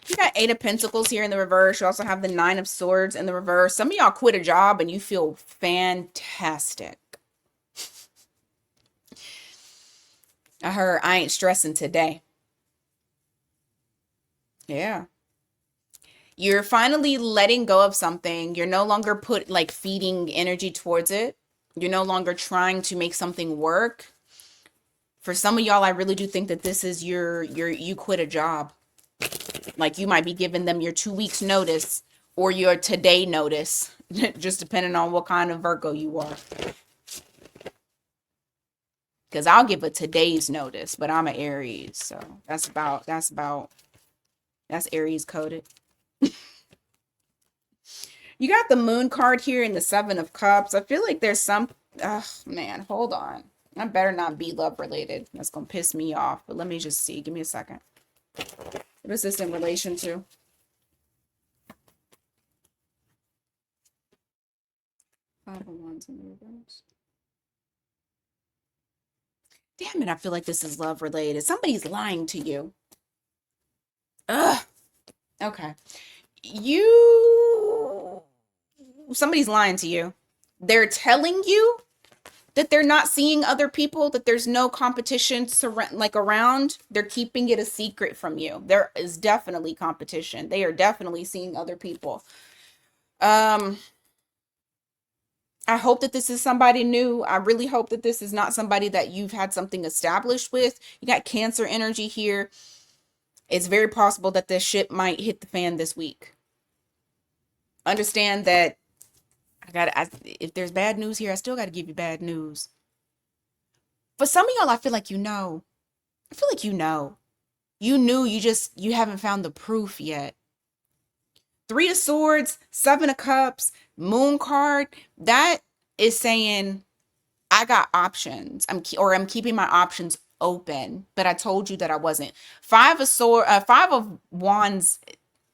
You got 8 of Pentacles here in the reverse. You also have the 9 of Swords in the reverse. Some of y'all quit a job and you feel fantastic. I heard I ain't stressing today. Yeah. You're finally letting go of something. You're no longer feeding energy towards it. You're no longer trying to make something work. For some of y'all, I really do think that this is you quit a job. Like you might be giving them your 2 weeks notice or your today notice, just depending on what kind of Virgo you are. Because I'll give a today's notice, but I'm an Aries, so that's Aries coded. You got the Moon card here and the 7 of Cups. I feel like there's some, oh man, hold on. I better not be love related. That's gonna piss me off. But let me just see. Give me a second. What is this in relation to? Five of Wands in the reverse. Damn it, I feel like this is love related. Somebody's lying to you. Ugh. Okay. Somebody's lying to you. They're telling you that they're not seeing other people, that there's no competition around. They're keeping it a secret from you. There is definitely competition. They are definitely seeing other people. I hope that this is somebody new. I really hope that this is not somebody that you've had something established with. You got Cancer energy here. It's very possible that this shit might hit the fan this week. Understand that if there's bad news here, I still got to give you bad news. For some of y'all, I feel like you know. I feel like you know. You knew, you haven't found the proof yet. 3 of Swords, 7 of Cups, Moon card, that is saying I got options. I'm keeping my options open, but I told you that I wasn't. 5 of Wands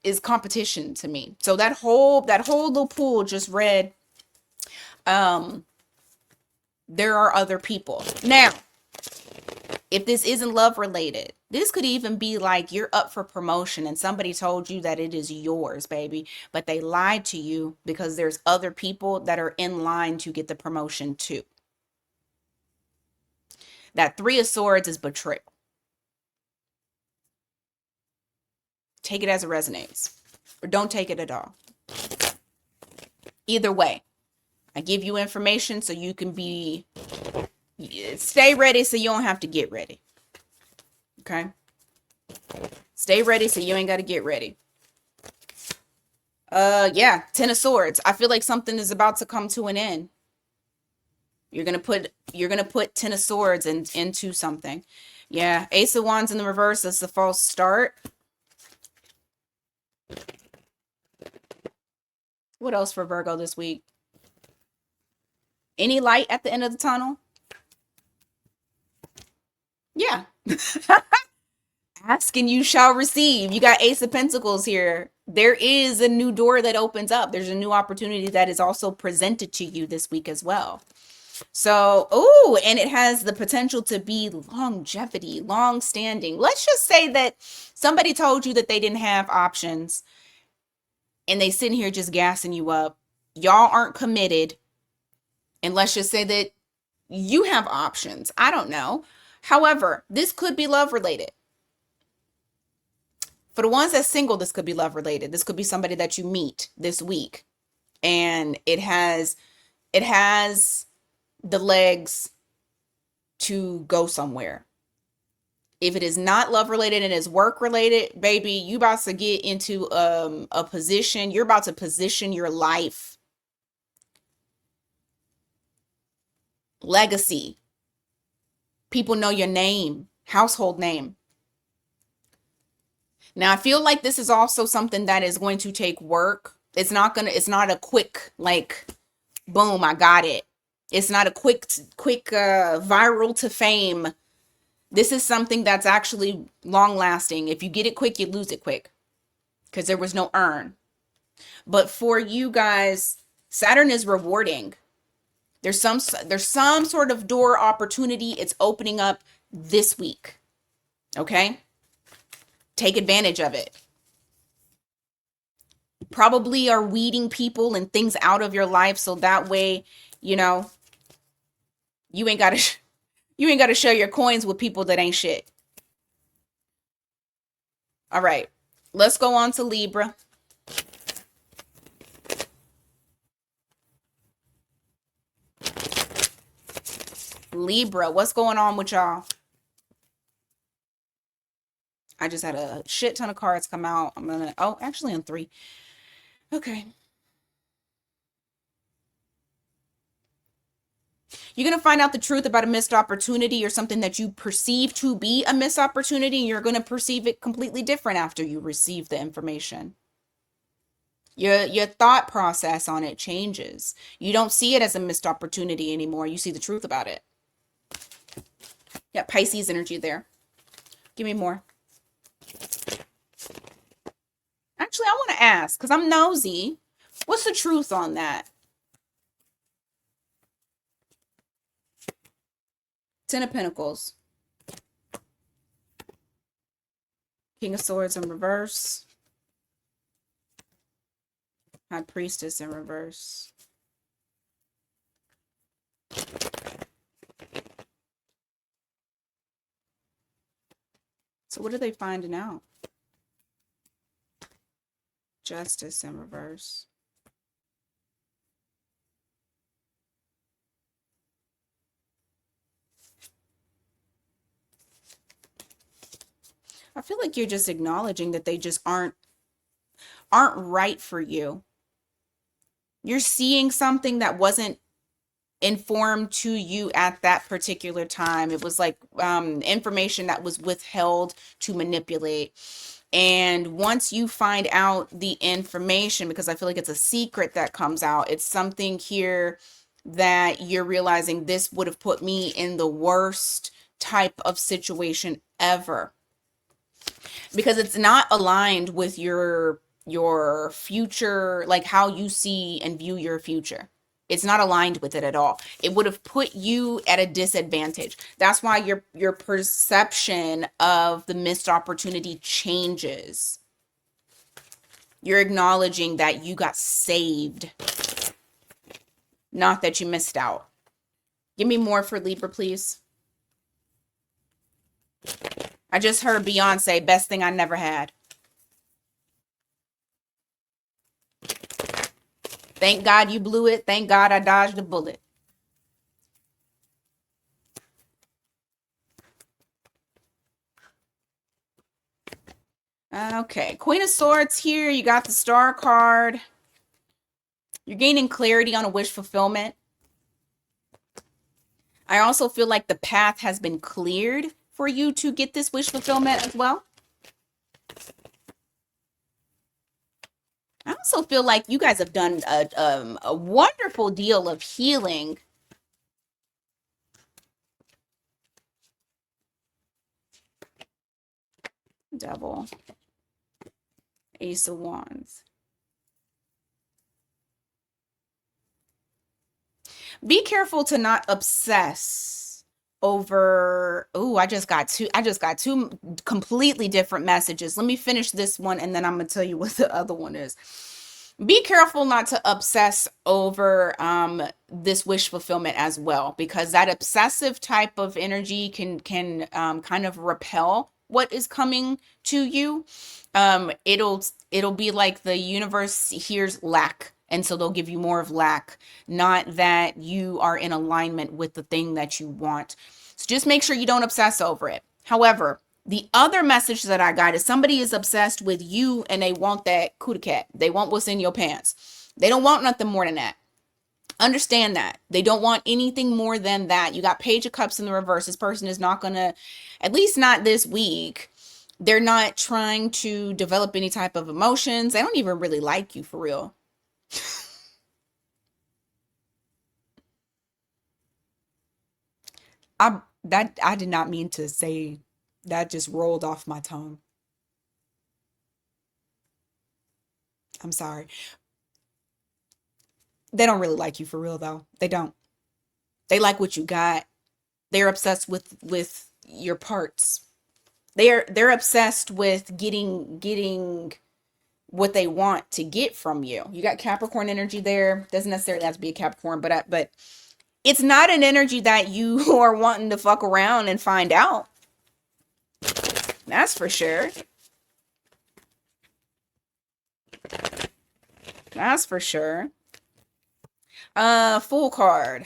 is competition to me. So that whole little pool just read there are other people. Now, if this isn't love related, this could even be like you're up for promotion and somebody told you that it is yours, baby, but they lied to you because there's other people that are in line to get the promotion too. That 3 of Swords is betrayal. Take it as it resonates, or don't take it at all. Either way, I give you information so you can stay ready so you don't have to get ready. Okay? Stay ready so you ain't got to get ready. Yeah, 10 of Swords. I feel like something is about to come to an end. You're gonna put 10 of Swords into something. Yeah, Ace of Wands in the reverse is the false start. What else for Virgo this week? Any light at the end of the tunnel? Yeah. Ask and you shall receive. You got Ace of Pentacles here. There is a new door that opens up. There's a new opportunity that is also presented to you this week as well. So, oh, and it has the potential to be longevity, long standing. Let's just say that somebody told you that they didn't have options and they sitting here just gassing you up. Y'all aren't committed. And let's just say that you have options. I don't know. However, this could be love related. For the ones that's single, this could be love related. This could be somebody that you meet this week. And it has the legs to go somewhere. If it is not love related and is work related, baby, you about to get into a position. You're about to position your life. Legacy. People know your name, household name. Now, I feel like this is also something that is going to take work. It's not a quick, like, boom, I got it. It's not a quick viral to fame. This is something that's actually long lasting. If you get it quick, you lose it quick because there was no earn. But for you guys, Saturn is rewarding. There's some sort of door opportunity. It's opening up this week. Okay? Take advantage of it. Probably are weeding people and things out of your life so that way, you know, you ain't got to share your coins with people that ain't shit. All right. Let's go on to Libra. Libra, what's going on with y'all? I just had a shit ton of cards come out. Actually on 3. Okay. You're going to find out the truth about a missed opportunity or something that you perceive to be a missed opportunity. And you're going to perceive it completely different after you receive the information. Your thought process on it changes. You don't see it as a missed opportunity anymore. You see the truth about it. Yeah, Pisces energy there. Give me more. Actually, I want to ask, because I'm nosy. What's the truth on that? 10 of Pentacles. King of Swords in reverse. High Priestess in reverse. So what are they finding out? Justice in reverse. I feel like you're just acknowledging that they just aren't right for you. You're seeing something that wasn't informed to you at that particular time. It was like information that was withheld to manipulate. And once you find out the information, because I feel like it's a secret that comes out, it's something here that you're realizing this would have put me in the worst type of situation ever, because it's not aligned with your future, like how you see and view your future. It's not aligned with it at all. It would have put you at a disadvantage. That's why your perception of the missed opportunity changes. You're acknowledging that you got saved, not that you missed out. Give me more for Libra, please. I just heard Beyonce, best thing I never had. Thank God you blew it. Thank God I dodged the bullet. Okay, Queen of Swords here. You got the Star card. You're gaining clarity on a wish fulfillment. I also feel like the path has been cleared for you to get this wish fulfillment as well. I also feel like you guys have done a wonderful deal of healing. Devil. Ace of Wands. Be careful to not obsess over, oh, I just got two completely different messages. Let me finish this one and then I'm gonna tell you what the other one is. Be careful not to obsess over this wish fulfillment as well, because that obsessive type of energy can kind of repel what is coming to you. It'll be like the universe hears lack, and so they'll give you more of lack, not that you are in alignment with the thing that you want. So just make sure you don't obsess over it. However, the other message that I got is somebody is obsessed with you and they want that cootie cat. They want what's in your pants. They don't want nothing more than that. Understand that. They don't want anything more than that. You got Page of Cups in the reverse. This person is not going to, at least not this week, they're not trying to develop any type of emotions. They don't even really like you for real. I did not mean to say that, just rolled off my tongue. I'm sorry. They don't really like you for real though. They don't. They like what you got. They're obsessed with your parts. They're obsessed with getting what they want to get from you. You got Capricorn energy there. Doesn't necessarily have to be a Capricorn, but it's not an energy that you are wanting to fuck around and find out. That's for sure. That's for sure. Fool card.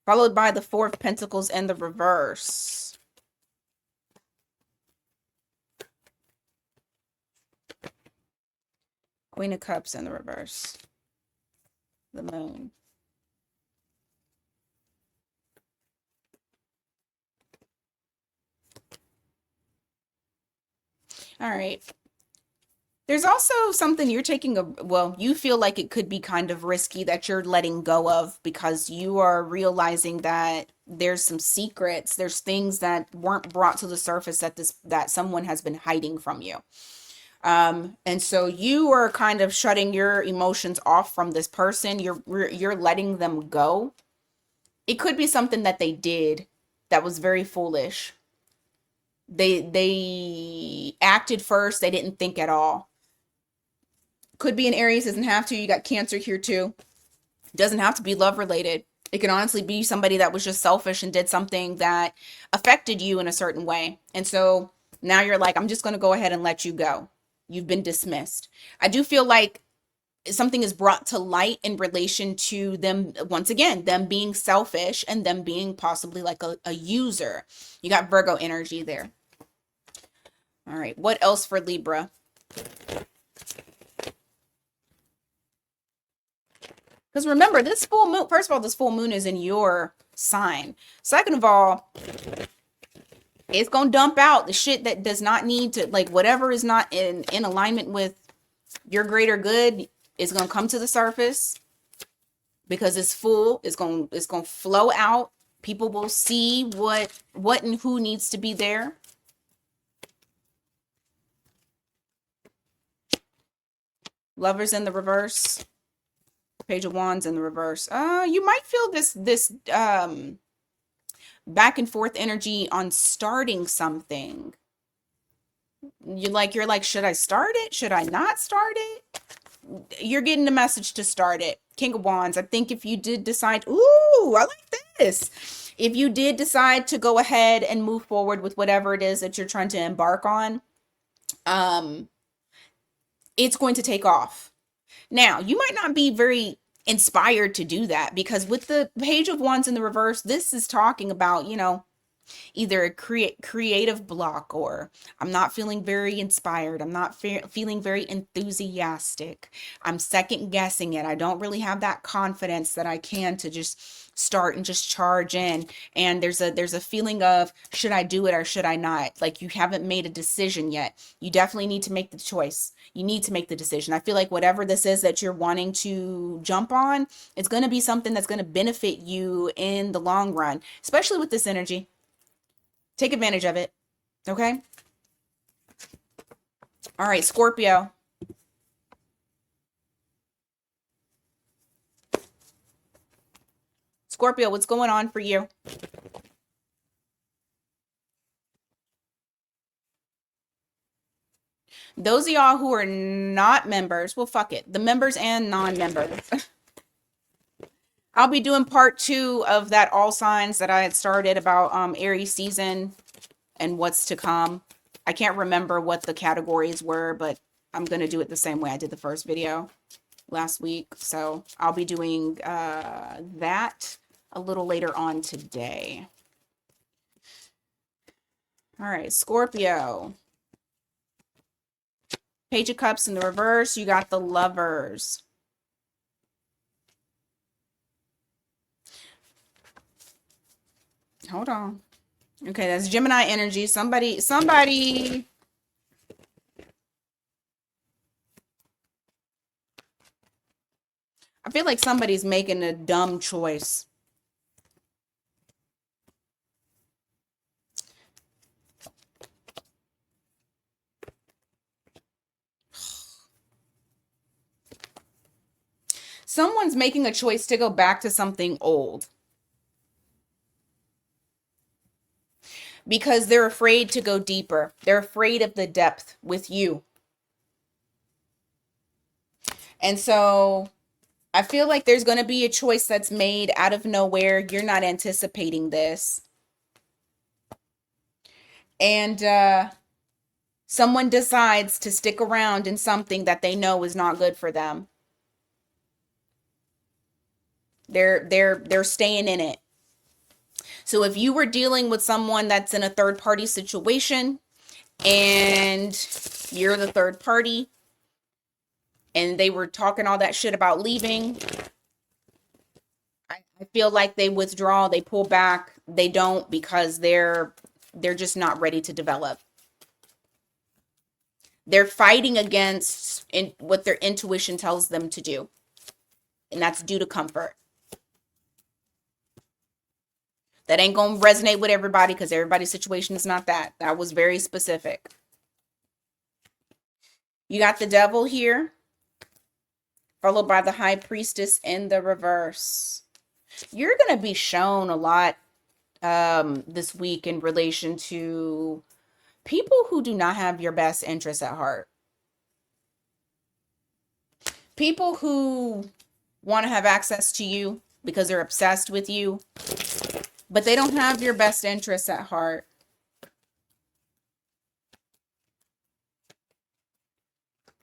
Followed by the Four of Pentacles and the reverse. Queen of Cups in the reverse. The Moon. All right. There's also something you're taking well, you feel like it could be kind of risky that you're letting go of, because you are realizing that there's some secrets, there's things that weren't brought to the surface that someone has been hiding from you. And so you are kind of shutting your emotions off from this person. You're letting them go. It could be something that they did that was very foolish. They acted first, they didn't think at all. Could be an Aries, doesn't have to. You got Cancer here too. Doesn't have to be love related. It can honestly be somebody that was just selfish and did something that affected you in a certain way. And so now you're like, I'm just going to go ahead and let you go. You've been dismissed. I do feel like something is brought to light in relation to them, once again, them being selfish and them being possibly like a user. You got Virgo energy there. All right. What else for Libra? Because remember, this full moon, first of all, this full moon is in your sign. Second of all, it's going to dump out the shit that does not need to, like, whatever is not in alignment with your greater good is going to come to the surface because it's full. It's going to flow out. People will see what and who needs to be there. Lovers in the reverse. Page of Wands in the reverse. You might feel this back and forth energy on starting something. You're like, should I start it? Should I not start it? You're getting the message to start it. King of Wands. I think if you did decide, ooh, I like this. If you did decide to go ahead and move forward with whatever it is that you're trying to embark on, it's going to take off. Now, you might not be very inspired to do that because with the Page of Wands in the reverse, this is talking about, either a creative block, or I'm not feeling very inspired. I'm not feeling very enthusiastic. I'm second guessing it. I don't really have that confidence that I can to just start and just charge in. And there's a feeling of, should I do it or should I not? Like, you haven't made a decision yet. You definitely need to make the choice. You need to make the decision. I feel like whatever this is that you're wanting to jump on, it's going to be something that's going to benefit you in the long run, especially with this energy. Take advantage of it. Okay? All right, Scorpio. Scorpio, what's going on for you? Those of y'all who are not members, well, fuck it. The members and non-members. I'll be doing part 2 of that all signs that I had started about Aries season and what's to come. I can't remember what the categories were, but I'm going to do it the same way I did the first video last week. So I'll be doing that a little later on today. All right, Scorpio. Page of Cups in the reverse. You got the Lovers. Hold on. Okay, that's Gemini energy. Somebody. I feel like somebody's making a dumb choice. Someone's making a choice to go back to something old. Because they're afraid to go deeper. They're afraid of the depth with you. And so I feel like there's going to be a choice that's made out of nowhere. You're not anticipating this. And someone decides to stick around in something that they know is not good for them. They're staying in it. So if you were dealing with someone that's in a third party situation and you're the third party and they were talking all that shit about leaving, I feel like they withdraw, they pull back. They don't, because they're just not ready to develop. They're fighting against what their intuition tells them to do. And that's due to comfort. That ain't going to resonate with everybody because everybody's situation is not that. That was very specific. You got the Devil here, followed by the High Priestess in the reverse. You're going to be shown a lot this week in relation to people who do not have your best interests at heart. People who want to have access to you because they're obsessed with you, but they don't have your best interests at heart.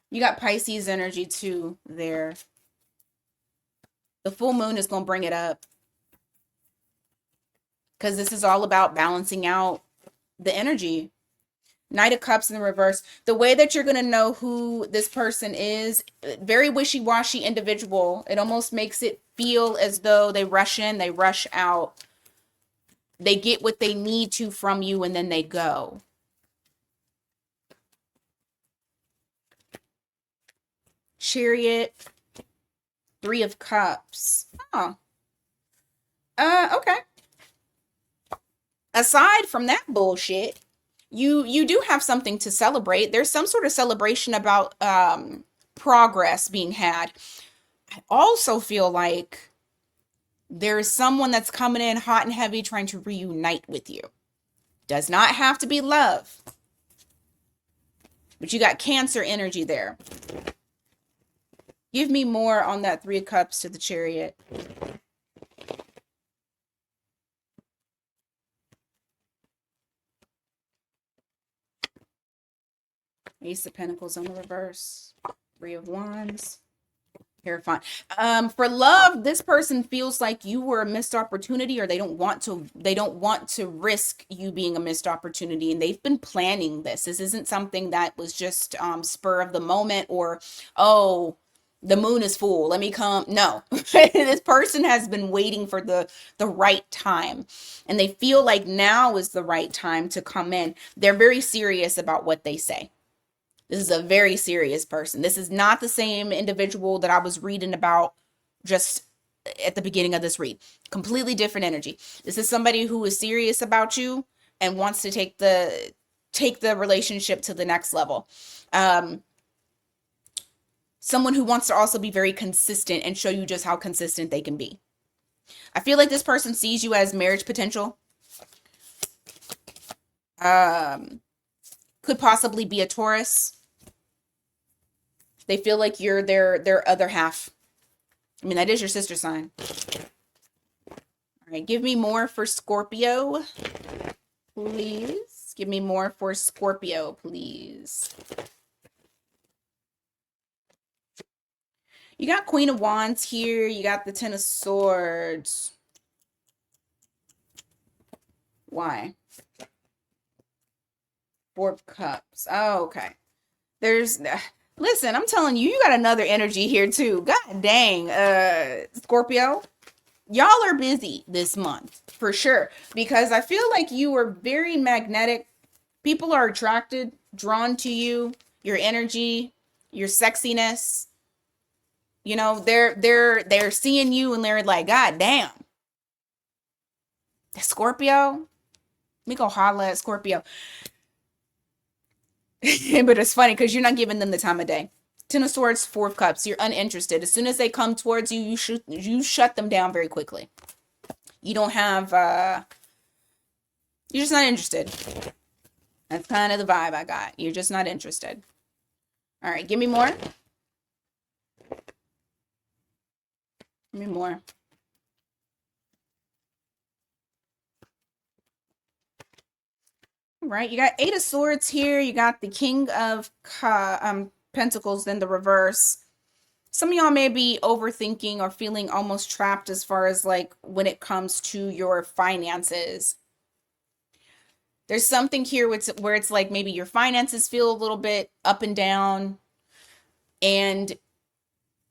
You got Pisces energy too there. The full moon is going to bring it up, because this is all about balancing out the energy. Knight of Cups in the reverse. The way that you're going to know who this person is, very wishy-washy individual. It almost makes it feel as though they rush in, they rush out. They get what they need to from you, and then they go. Chariot. Three of Cups. Oh. Okay. Aside from that bullshit, you do have something to celebrate. There's some sort of celebration about progress being had. I also feel like there's someone that's coming in hot and heavy trying to reunite with you. Does not have to be love. But you got Cancer energy there. Give me more on that Three of Cups to the Chariot. Ace of Pentacles on the reverse. Three of Wands. Terrifying. For love, this person feels like you were a missed opportunity, or they don't want to risk you being a missed opportunity, and they've been planning this. This isn't something that was just spur of the moment, or oh, the moon is full, let me come. No. This person has been waiting for the right time, and they feel like now is the right time to come in. They're very serious about what they say. This is a very serious person. This is not the same individual that I was reading about just at the beginning of this read. Completely different energy. This is somebody who is serious about you and wants to take the relationship to the next level. Someone who wants to also be very consistent and show you just how consistent they can be. I feel like this person sees you as marriage potential. Could possibly be a Taurus. They feel like you're their other half. I mean, that is your sister sign. All right, give me more for Scorpio, please. Give me more for Scorpio, please. You got Queen of Wands here. You got the Ten of Swords. Why? Four of Cups. Oh, okay. Listen, I'm telling you, you got another energy here too. God dang, Scorpio. Y'all are busy this month for sure, because I feel like you are very magnetic. People are attracted, drawn to you, your energy, your sexiness. You know, they're seeing you and they're like, God damn. Scorpio. Let me go holla at Scorpio. But it's funny because you're not giving them the time of day. Ten of Swords, Four of Cups. You're uninterested. As soon as they come towards you, you shut them down very quickly. You don't have you're just not interested. That's kind of the vibe I got. You're just not interested. All right, give me more. Give me more. Right, you got Eight of Swords here. You got the King of Pentacles, then the reverse. Some of y'all may be overthinking or feeling almost trapped as far as like when it comes to your finances. There's something here where it's like maybe your finances feel a little bit up and down. And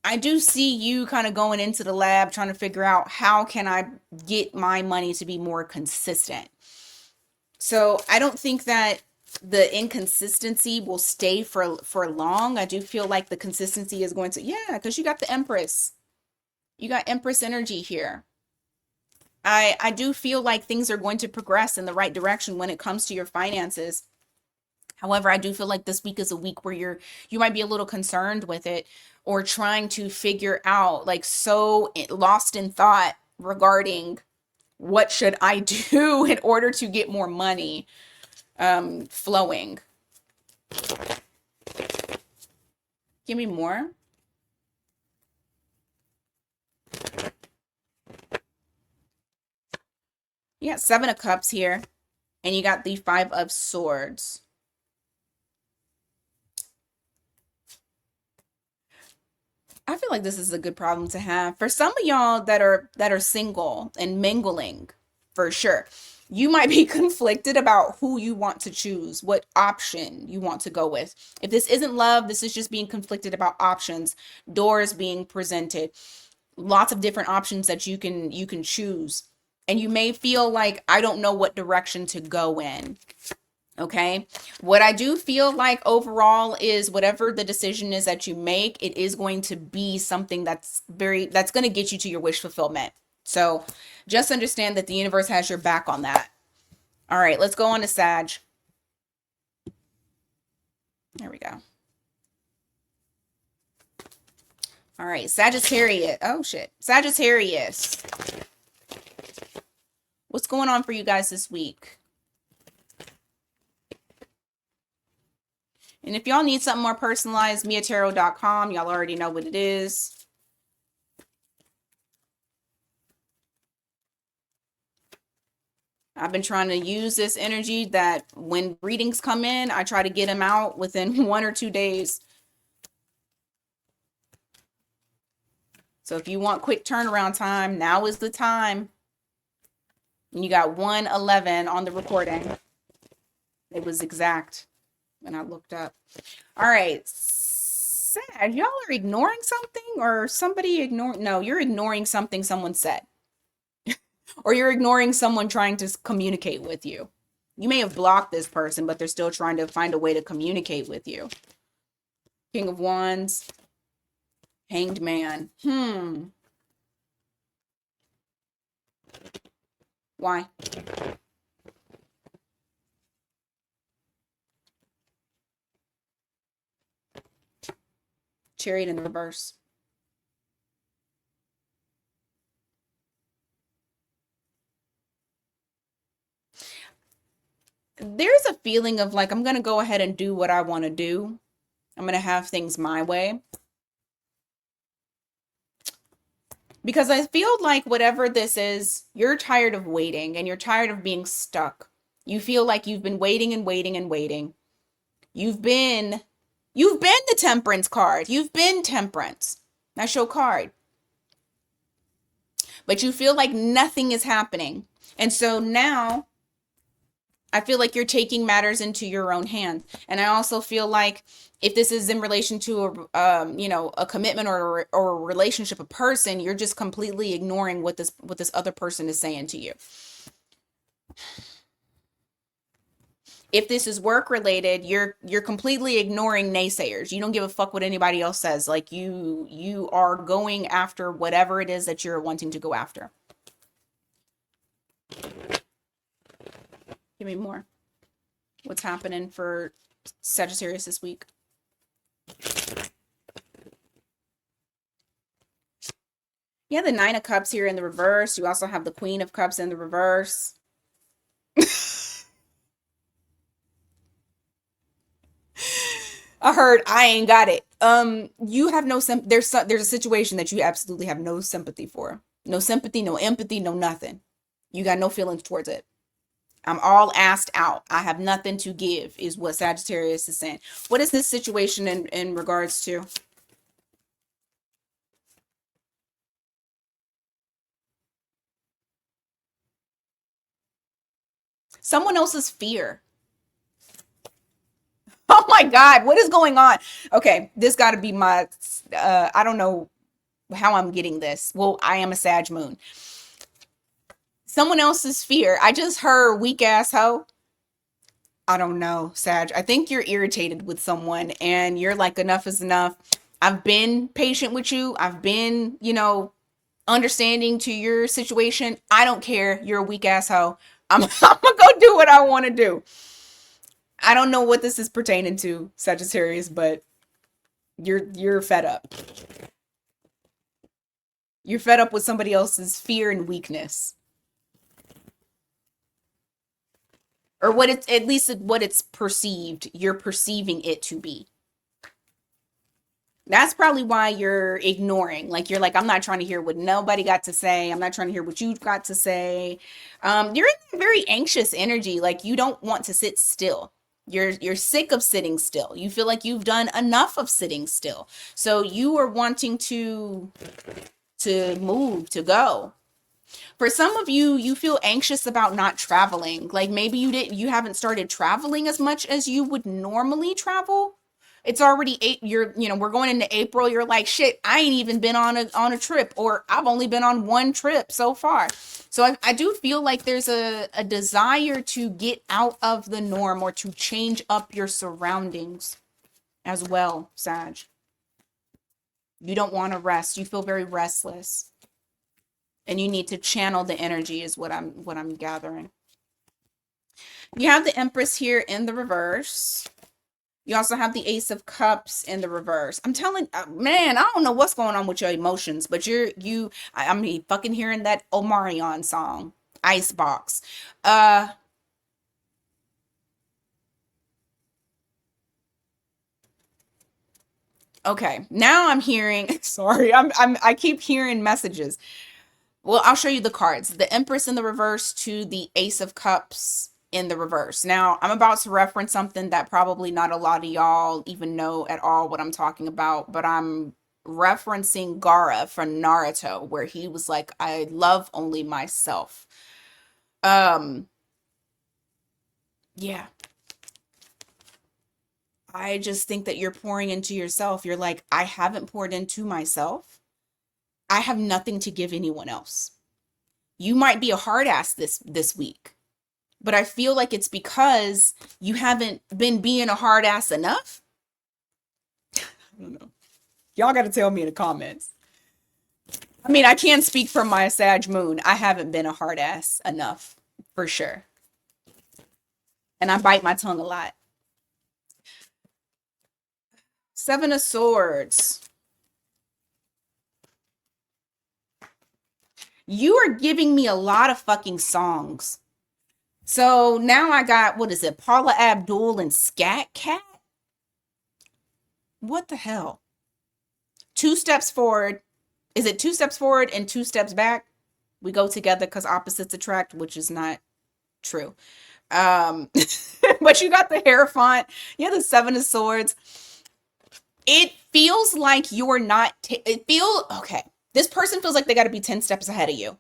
I do see you kind of going into the lab trying to figure out how can I get my money to be more consistent. So I don't think that the inconsistency will stay for long. I do feel like the consistency is going to, yeah, because you got the Empress. You got Empress energy here. I do feel like things are going to progress in the right direction when it comes to your finances. However, I do feel like this week is a week where you might be a little concerned with it, or trying to figure out, like, so lost in thought regarding what should I do in order to get more money flowing. Give me more. You got Seven of Cups here, and you got the Five of Swords. I feel like this is a good problem to have for some of y'all that are single and mingling, for sure. You might be conflicted about who you want to choose, what option you want to go with. If this isn't love, this is just being conflicted about options, doors being presented, lots of different options that you can choose. And you may feel like, I don't know what direction to go in. Okay. What I do feel like overall is whatever the decision is that you make, it is going to be something that's going to get you to your wish fulfillment. So just understand that the universe has your back on that. All right, let's go on to Sag. There we go. All right, Sagittarius. Oh shit. Sagittarius. What's going on for you guys this week? And if y'all need something more personalized, miatarot.com. Y'all already know what it is. I've been trying to use this energy that when readings come in, I try to get them out within 1 or 2 days. So if you want quick turnaround time, now is the time. And you got 1:11 on the recording. It was exact when I looked up. All right. Sad. Y'all are ignoring something, or somebody ignoring? No, you're ignoring something someone said. Or you're ignoring someone trying to communicate with you. You may have blocked this person, but they're still trying to find a way to communicate with you. King of Wands. Hanged Man. Why? Chariot in the reverse. There's a feeling of like, I'm going to go ahead and do what I want to do. I'm going to have things my way. Because I feel like whatever this is, you're tired of waiting and you're tired of being stuck. You feel like you've been waiting and waiting and waiting. You've been the Temperance card. You've been Temperance. That's your card. But you feel like nothing is happening. And so now I feel like you're taking matters into your own hands. And I also feel like if this is in relation to a commitment or a relationship, a person, you're just completely ignoring what this other person is saying to you. If this is work related, you're completely ignoring naysayers. You don't give a fuck what anybody else says. Like you are going after whatever it is that you're wanting to go after. Give me more. What's happening for Sagittarius this week? Yeah, the Nine of Cups here in the reverse. You also have the Queen of Cups in the reverse. I heard I ain't got it. You have no there's a situation that you absolutely have no sympathy for. No sympathy, no empathy, no nothing. You got no feelings towards it. I'm all asked out. I have nothing to give, is what Sagittarius is saying. What is this situation in regards to? Someone else's fear. Oh my God, what is going on? Okay, this got to be my, I don't know how I'm getting this. Well, I am a Sag moon. Someone else's fear. I just heard weak ass hoe. I don't know, Sag. I think you're irritated with someone and you're like, enough is enough. I've been patient with you. I've been, understanding to your situation. I don't care. You're a weak ass hoe. I'm gonna go do what I want to do. I don't know what this is pertaining to, Sagittarius, but you're fed up. You're fed up with somebody else's fear and weakness. Or what it's, at least what it's perceived, you're perceiving it to be. That's probably why you're ignoring. Like, you're like, I'm not trying to hear what nobody got to say. I'm not trying to hear what you've got to say. You're in a very anxious energy. Like, you don't want to sit still. You're sick of sitting still. You feel like you've done enough of sitting still. So you are wanting to move, to go. For some of you, you feel anxious about not traveling. Like maybe you haven't started traveling as much as you would normally travel. It's already we're going into April. You're like, shit, I ain't even been on a trip, or I've only been on one trip so far. So I do feel like there's a desire to get out of the norm or to change up your surroundings as well, Sag. You don't want to rest. You feel very restless. And you need to channel the energy is what I'm gathering. You have the Empress here in the reverse. You also have the Ace of Cups in the reverse. I'm telling, man, I don't know what's going on with your emotions, but I'm fucking hearing that Omarion song, Icebox. Okay, now I'm hearing, sorry, I keep hearing messages. Well, I'll show you the cards. The Empress in the reverse to the Ace of Cups in the reverse. Now, I'm about to reference something that probably not a lot of y'all even know at all what I'm talking about, but I'm referencing Gaara from Naruto, where he was like, I love only myself. Yeah. I just think that you're pouring into yourself. You're like, I haven't poured into myself. I have nothing to give anyone else. You might be a hard ass this week, but I feel like it's because you haven't been being a hard ass enough. I don't know. Y'all got to tell me in the comments. I mean, I can't speak from my Sag moon. I haven't been a hard ass enough, for sure. And I bite my tongue a lot. Seven of Swords. You are giving me a lot of fucking songs. So now I got, what is it? Paula Abdul and Scat Cat? What the hell? 2 steps forward. Is it 2 steps forward and 2 steps back? We go together because opposites attract, which is not true. But you got the Hierophant. You have the 7 of Swords. It feels like you're not, okay. This person feels like they got to be 10 steps ahead of you.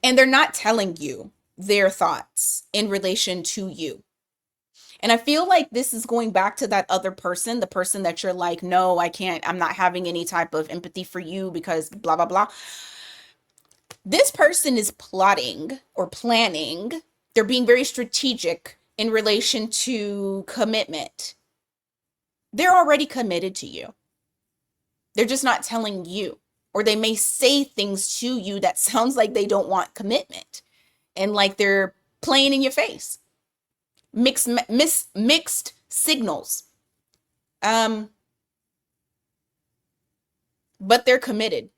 And they're not telling you their thoughts in relation to you. And I feel like this is going back to that other person, the person that you're like, no, I can't, I'm not having any type of empathy for you because blah, blah, blah. This person is plotting or planning. They're being very strategic in relation to commitment. They're already committed to you. They're just not telling you, or they may say things to you that sounds like they don't want commitment and like they're playing in your face. Mixed signals. But they're committed.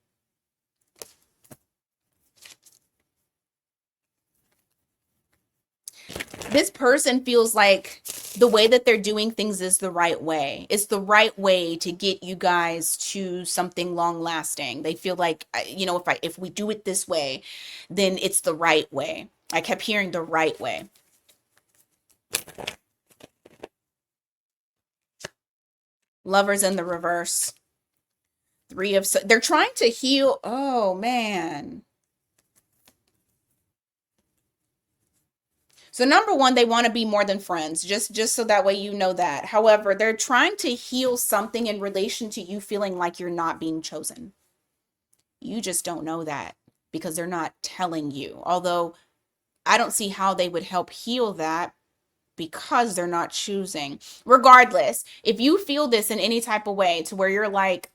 This person feels like the way that they're doing things is the right way. It's the right way to get you guys to something long lasting. They feel like, if we do it this way, then it's the right way. I kept hearing the right way. Lovers in the reverse. They're trying to heal. Oh, man. So number one, they want to be more than friends, just so that way you know that. However, they're trying to heal something in relation to you feeling like you're not being chosen. You just don't know that because they're not telling you. Although I don't see how they would help heal that because they're not choosing. Regardless, if you feel this in any type of way to where you're like,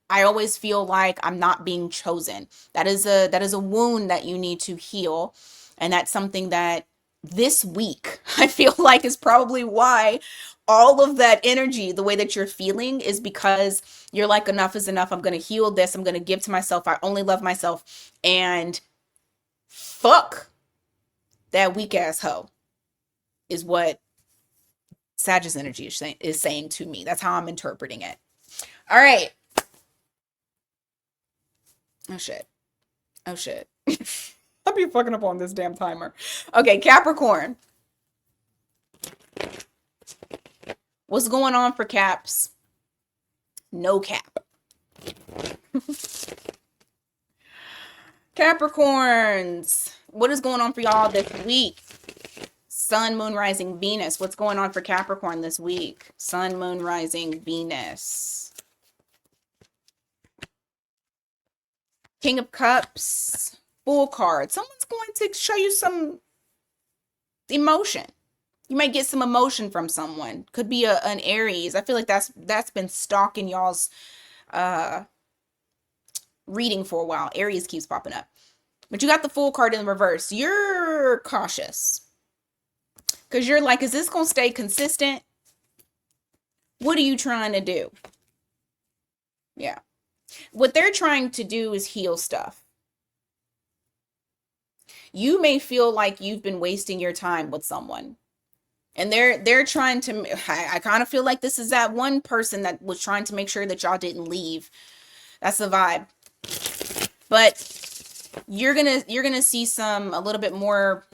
I always feel like I'm not being chosen. That is a wound that you need to heal. And that's something that this week, I feel like is probably why all of that energy, the way that you're feeling is because you're like, enough is enough. I'm going to heal this. I'm going to give to myself. I only love myself. And fuck that weak ass hoe is what Sagittarius energy is saying to me. That's how I'm interpreting it. All right. Oh, shit. Oh, shit. I'll be fucking up on this damn timer. Okay, Capricorn. What's going on for Caps? No cap. Capricorns, what is going on for y'all this week? Sun, moon, rising, Venus. What's going on for Capricorn this week? Sun, moon, rising, Venus. King of Cups, Fool card. Someone's going to show you some emotion. You might get some emotion from someone. Could be an Aries. I feel like that's been stalking y'all's reading for a while. Aries keeps popping up. But you got the Fool card in the reverse. You're cautious. Because you're like, is this going to stay consistent? What are you trying to do? Yeah. What they're trying to do is heal stuff. You may feel like you've been wasting your time with someone. And they're trying to, I kind of feel like this is that one person that was trying to make sure that y'all didn't leave. That's the vibe. But you're gonna see a little bit more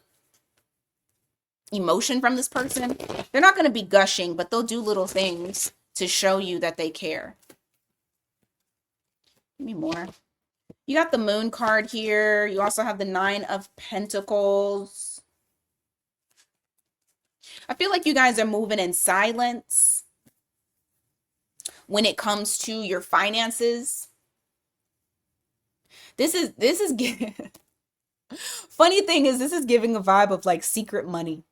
emotion from this person. They're not gonna be gushing, but they'll do little things to show you that they care. Give me more. You got the Moon card here. You also have the Nine of Pentacles. I feel like you guys are moving in silence when it comes to your finances. This is funny thing is this is giving a vibe of like secret money.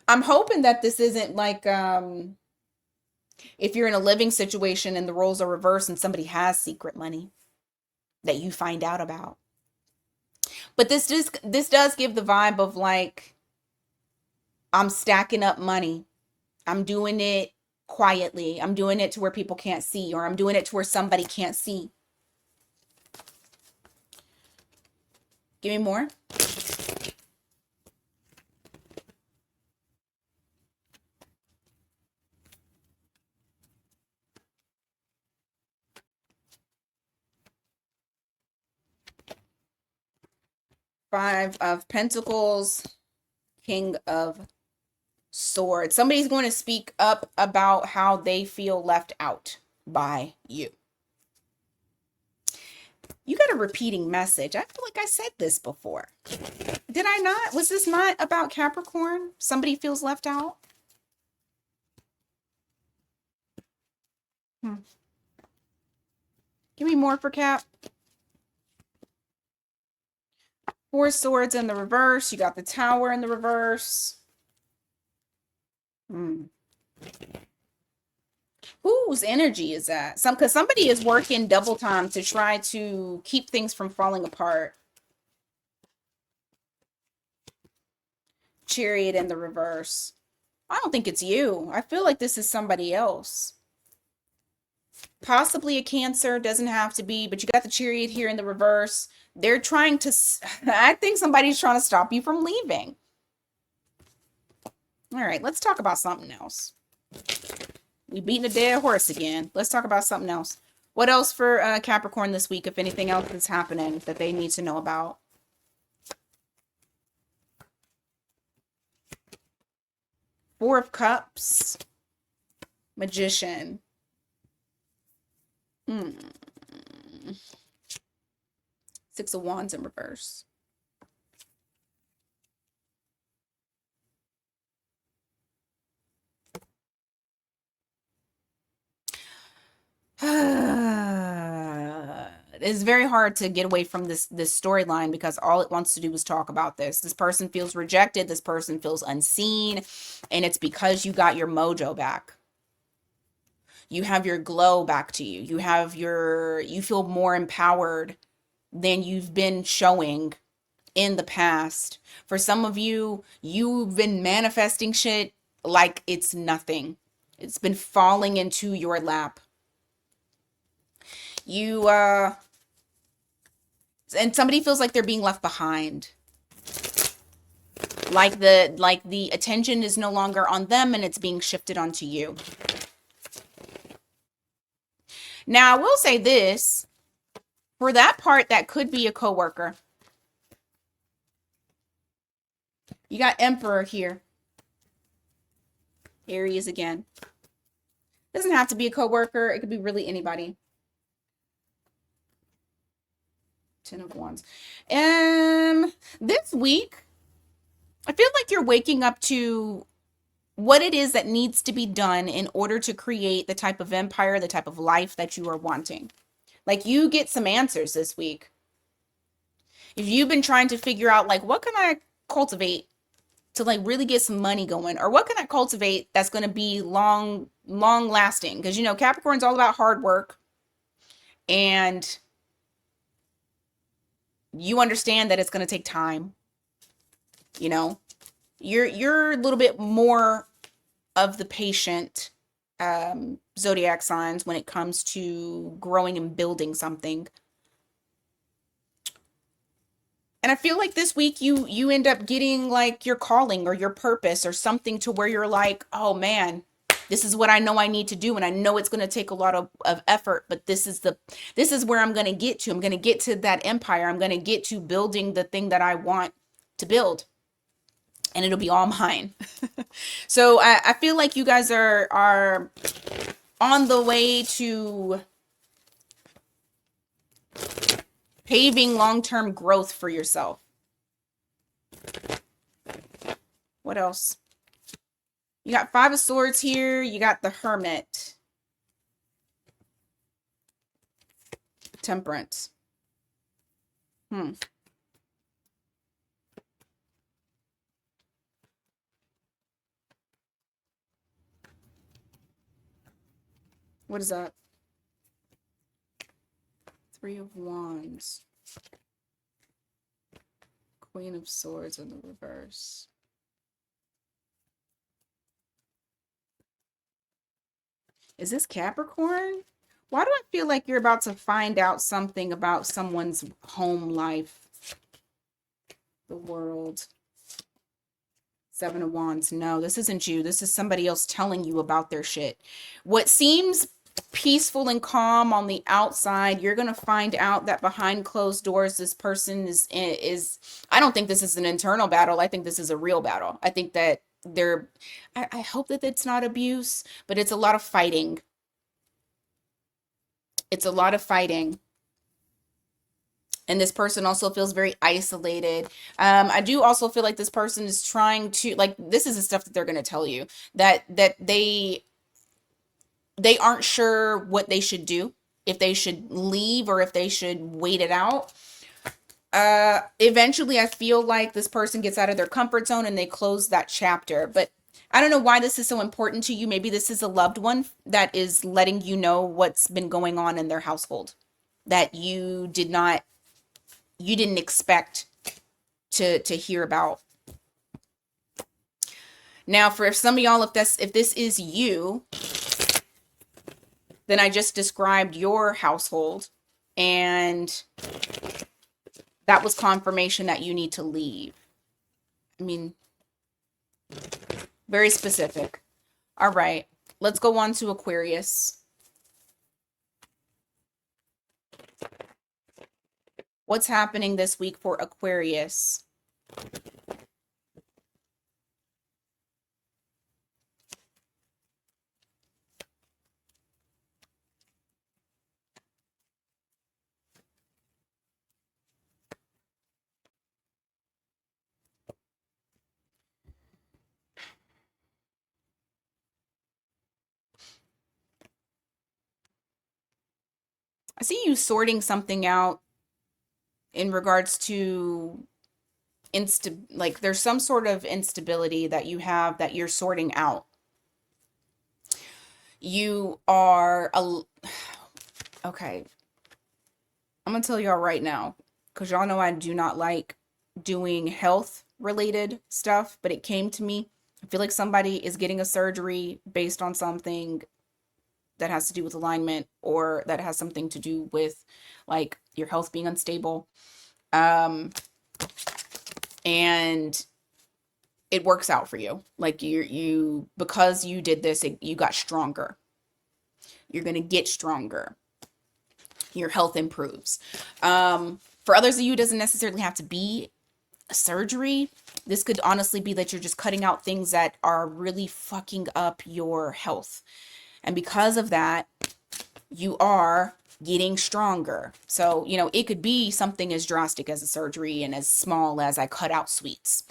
I'm hoping that this isn't like if you're in a living situation and the roles are reversed and somebody has secret money that you find out about. But this does give the vibe of like, I'm stacking up money. I'm doing it quietly. I'm doing it to where people can't see, or I'm doing it to where somebody can't see. Give me more. Five of Pentacles, King of Swords. Somebody's going to speak up about how they feel left out by you. You got a repeating message. I feel like I said this before. Did I not? Was this not about Capricorn? Somebody feels left out? Give me more for Cap. Four Swords in the reverse. You got the Tower in the reverse. Whose energy is that? Because somebody is working double time to try to keep things from falling apart. Chariot in the reverse. I don't think it's you. I feel like this is somebody else. Possibly a Cancer. Doesn't have to be. But you got the Chariot here in the reverse. They're trying to... I think somebody's trying to stop you from leaving. All right, let's talk about something else. We beating a dead horse again. Let's talk about something else. What else for Capricorn this week, if anything else is happening that they need to know about? Four of Cups. Magician. Six of Wands in reverse. It's very hard to get away from this storyline because all it wants to do is talk about this. This person feels rejected. This person feels unseen. And it's because you got your mojo back. You have your glow back to you. You feel more empowered than you've been showing in the past. For some of you, you've been manifesting shit like it's nothing. It's been falling into your lap. And somebody feels like they're being left behind. Like the attention is no longer on them and it's being shifted onto you. Now, I will say this. For that part, that could be a coworker. You got Emperor here. Aries again. Doesn't have to be a coworker. It could be really anybody. 10 of Wands. This week, I feel like you're waking up to what it is that needs to be done in order to create the type of empire, the type of life that you are wanting. Like, you get some answers this week. If you've been trying to figure out, like, what can I cultivate to like really get some money going, or what can I cultivate that's going to be long lasting? Because, you know, Capricorn's all about hard work, and you understand that it's going to take time. You know, you're a little bit more of the patient zodiac signs when it comes to growing and building something. And I feel like this week you end up getting like your calling or your purpose or something to where you're like, oh man, this is what I know I need to do. And I know it's going to take a lot of effort, but this is where I'm going to get to. I'm going to get to that empire. I'm going to get to building the thing that I want to build. And it'll be all mine. So I feel like you guys are on the way to paving long-term growth for yourself. What else? You got 5 of Swords here. You got the Hermit. Temperance. What is that? 3 of Wands. Queen of Swords in the reverse. Is this Capricorn? Why do I feel like you're about to find out something about someone's home life? The World. 7 of Wands. No, this isn't you. This is somebody else telling you about their shit. What seems peaceful and calm on the outside, you're going to find out that behind closed doors, this person is, I don't think this is an internal battle. I think this is a real battle. I think that I hope that it's not abuse, but it's a lot of fighting. It's a lot of fighting. And this person also feels very isolated. I do also feel like this person is trying to, like, this is the stuff that they're going to tell you, that they aren't sure what they should do, if they should leave or if they should wait it out. Eventually, I feel like this person gets out of their comfort zone and they close that chapter. But I don't know why this is so important to you. Maybe this is a loved one that is letting you know what's been going on in their household that you didn't expect to hear about. Now, for some of y'all, if this is you, then I just described your household, and that was confirmation that you need to leave. I mean, very specific. All right, let's go on to Aquarius. What's happening this week for Aquarius? I see you sorting something out in regards to like there's some sort of instability that you have that you're sorting out. You are okay. I'm gonna tell y'all right now, because y'all know I do not like doing health related stuff, but it came to me. I feel like somebody is getting a surgery based on something that has to do with alignment, or that has something to do with like your health being unstable. And it works out for you. Like you because you did this, you got stronger. You're going to get stronger. Your health improves. For others of you, it doesn't necessarily have to be a surgery. This could honestly be that you're just cutting out things that are really fucking up your health. And because of that, you are getting stronger. So, you know, it could be something as drastic as a surgery and as small as I cut out sweets.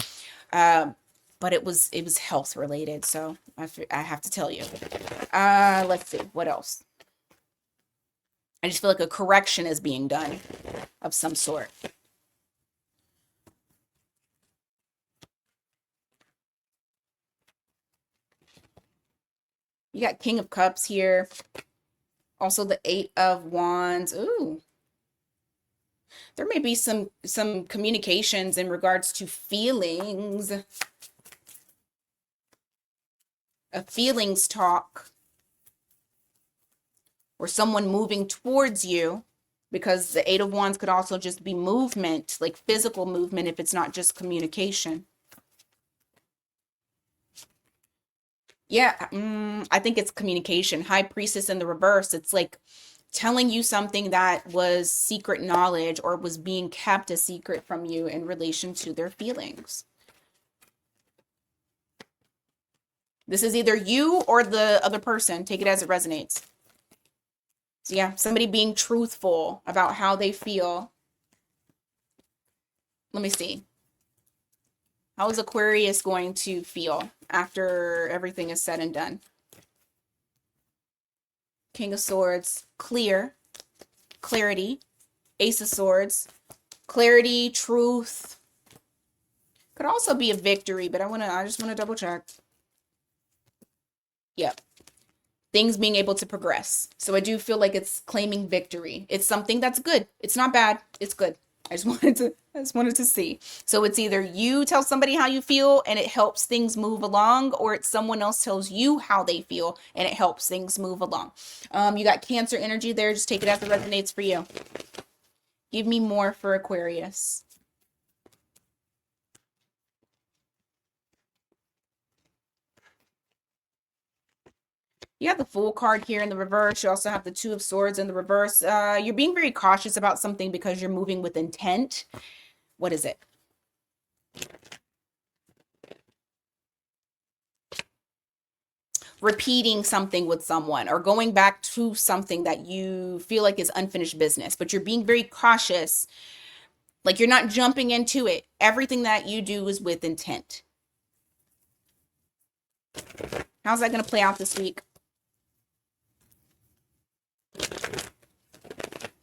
But it was health related. So I have to tell you. Let's see. What else? I just feel like a correction is being done of some sort. You got King of Cups here. Also the Eight of Wands. Ooh. There may be some communications in regards to feelings. A feelings talk. Or someone moving towards you. Because the Eight of Wands could also just be movement, like physical movement, if it's not just communication. Yeah, I think it's communication. High Priestess in the reverse. It's like telling you something that was secret knowledge or was being kept a secret from you in relation to their feelings. This is either you or the other person. Take it as it resonates. So yeah, somebody being truthful about how they feel. Let me see. How is Aquarius going to feel after everything is said and done? King of Swords, clear, clarity. Ace of Swords, clarity, truth. Could also be a victory, but I just want to double check. Yep. Things being able to progress. So I do feel like it's claiming victory. It's something that's good. It's not bad. It's good. I just wanted to see. So it's either you tell somebody how you feel and it helps things move along, or it's someone else tells you how they feel and it helps things move along. You got Cancer energy there. Just take it as it resonates for you. Give me more for Aquarius. You have the Fool card here in the reverse. You also have the Two of Swords in the reverse. You're being very cautious about something because you're moving with intent. What is it? Repeating something with someone or going back to something that you feel like is unfinished business, but you're being very cautious. Like you're not jumping into it. Everything that you do is with intent. How's that going to play out this week?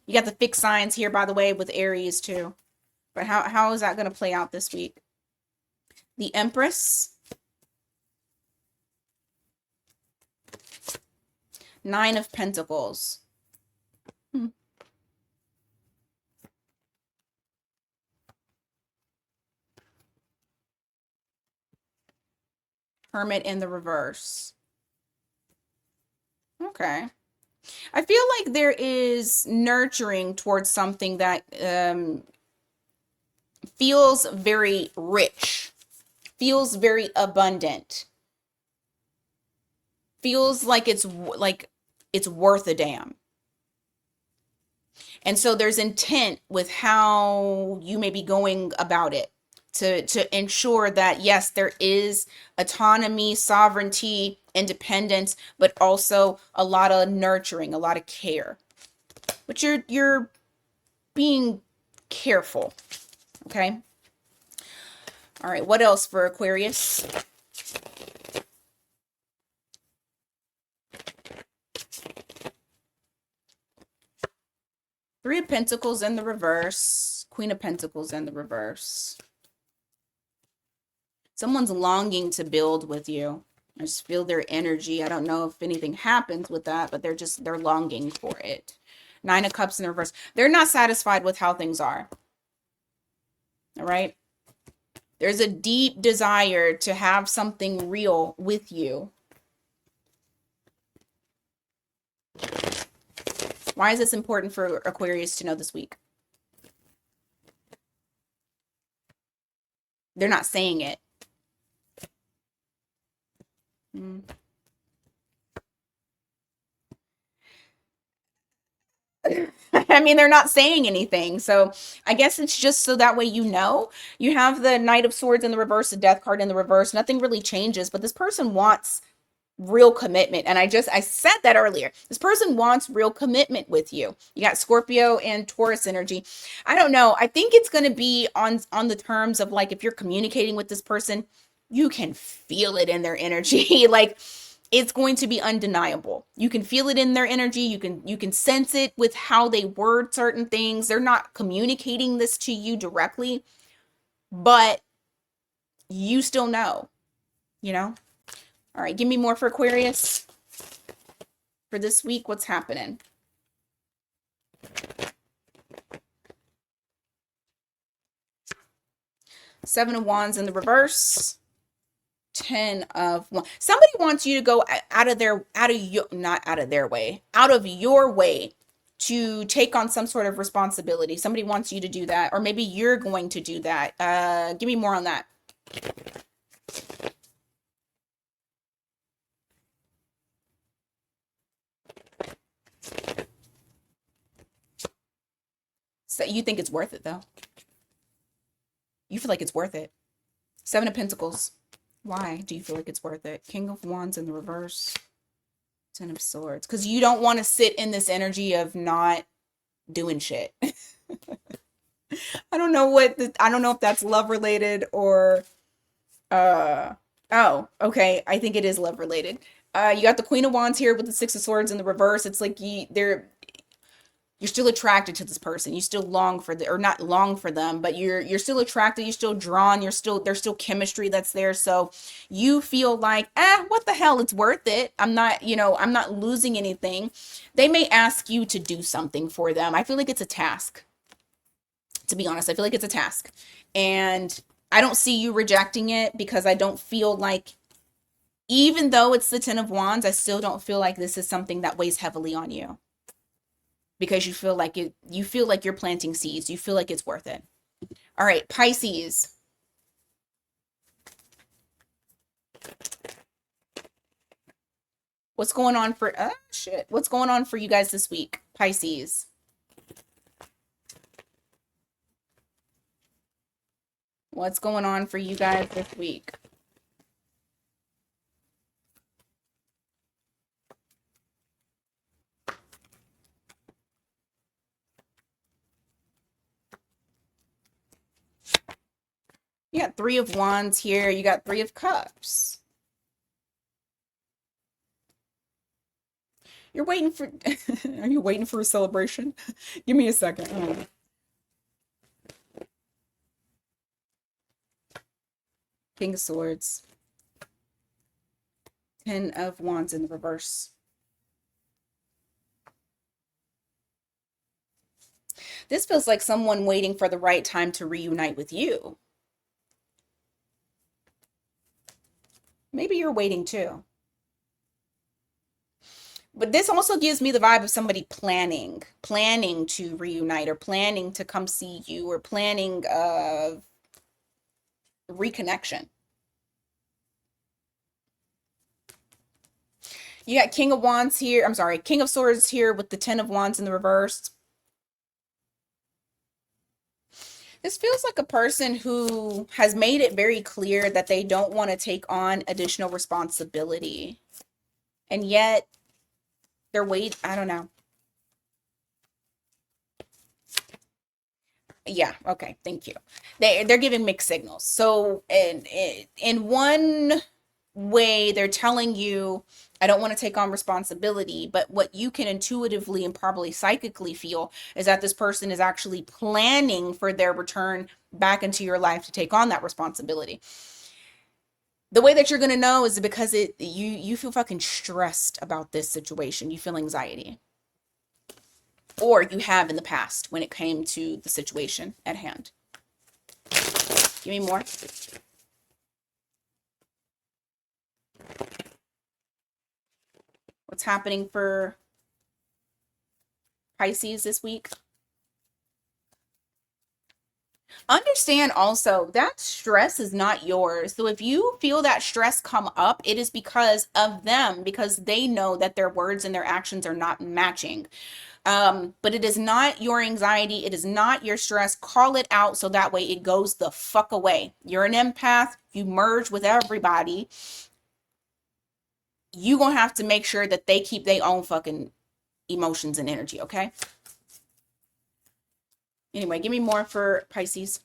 You got the fixed signs here, by the way, with Aries too. But how is that going to play out this week? The Empress. Nine of Pentacles. Hermit in the reverse. Okay. I feel like there is nurturing towards something that feels very rich, feels very abundant, feels like it's worth a damn. And so there's intent with how you may be going about it to ensure that, yes, there is autonomy, sovereignty, independence, but also a lot of nurturing, a lot of care. But you're being careful, okay? All right, what else for Aquarius? Three of Pentacles in the reverse. Queen of Pentacles in the reverse. Someone's longing to build with you. I just feel their energy. I don't know if anything happens with that, but they're longing for it. Nine of Cups in the reverse. They're not satisfied with how things are. All right? There's a deep desire to have something real with you. Why is this important for Aquarius to know this week? They're not saying it. I mean, they're not saying anything. So I guess it's just so that way you know. You have the Knight of Swords in the reverse, the Death card in the reverse. Nothing really changes, but this person wants real commitment. And I said that earlier. This person wants real commitment with you. You got Scorpio and Taurus energy. I don't know. I think it's going to be on the terms of like, if you're communicating with this person, you can feel it in their energy. Like, it's going to be undeniable. You can feel it in their energy. You can sense it with how they word certain things. They're not communicating this to you directly, but you still know, you know? All right, give me more for Aquarius for this week. What's happening? Seven of Wands in the reverse. 10 of Wands. Somebody wants you to go out of your way to take on some sort of responsibility. Somebody wants you to do that, or maybe you're going to do that. Give me more on that. So you think it's worth it, though? You feel like it's worth it. Seven of Pentacles. Why do you feel like it's worth it? King of Wands in the reverse. Ten of Swords. Because you don't want to sit in this energy of not doing shit. I don't know if that's love related or oh, okay. I think it is love related. You got the Queen of Wands here with the Six of Swords in the reverse. It's like you're still attracted to this person. You still long for or not long for them, but you're still attracted, you're still drawn, there's still chemistry that's there. So you feel like, what the hell, it's worth it. I'm not losing anything. They may ask you to do something for them. I feel like it's a task. To be honest, I feel like it's a task. And I don't see you rejecting it, because I don't feel like, even though it's the Ten of Wands, I still don't feel like this is something that weighs heavily on you. Because you feel like you're planting seeds. You feel like it's worth it. All right, Pisces. What's going on for What's going on for you guys this week, Pisces? What's going on for you guys this week? You got Three of Wands here. You got Three of Cups. You're waiting for, are you waiting for a celebration? Give me a second. Oh. King of Swords. Ten of Wands in the reverse. This feels like someone waiting for the right time to reunite with you. Maybe you're waiting too. But this also gives me the vibe of somebody planning to reunite, or planning to come see you, or planning reconnection. You got King of Wands here. I'm sorry, King of Swords here with the Ten of Wands in the reverse. This feels like a person who has made it very clear that they don't want to take on additional responsibility. And yet they're I don't know. Yeah, okay, thank you. They're giving mixed signals. So in one way, they're telling you, I don't want to take on responsibility, but what you can intuitively and probably psychically feel is that this person is actually planning for their return back into your life to take on that responsibility. The way that you're going to know is because you feel fucking stressed about this situation. You feel anxiety. Or you have in the past when it came to the situation at hand. Give me more. What's happening for Pisces this week? Understand also that stress is not yours. So if you feel that stress come up, it is because of them, because they know that their words and their actions are not matching. But it is not your anxiety. It is not your stress. Call it out so that way it goes the fuck away. You're an empath. You merge with everybody. you gonna have to make sure that they keep their own fucking emotions and energy, okay? Anyway, give me more for Pisces.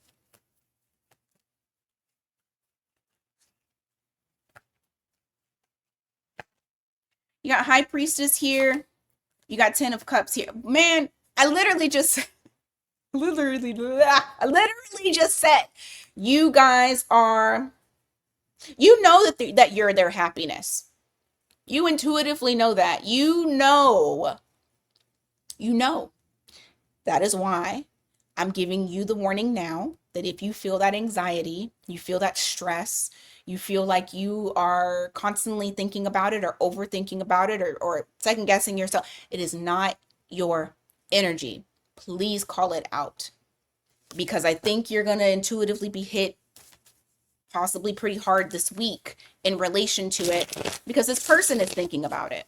You got High Priestess here. You got 10 of Cups here. Man, I literally just I literally just said you guys are, you know that you're their happiness. You intuitively know that. You know. That is why I'm giving you the warning now that if you feel that anxiety, you feel that stress, you feel like you are constantly thinking about it or overthinking about it or second guessing yourself, it is not your energy. Please call it out, because I think you're going to intuitively be hit possibly pretty hard this week in relation to it, because this person is thinking about it.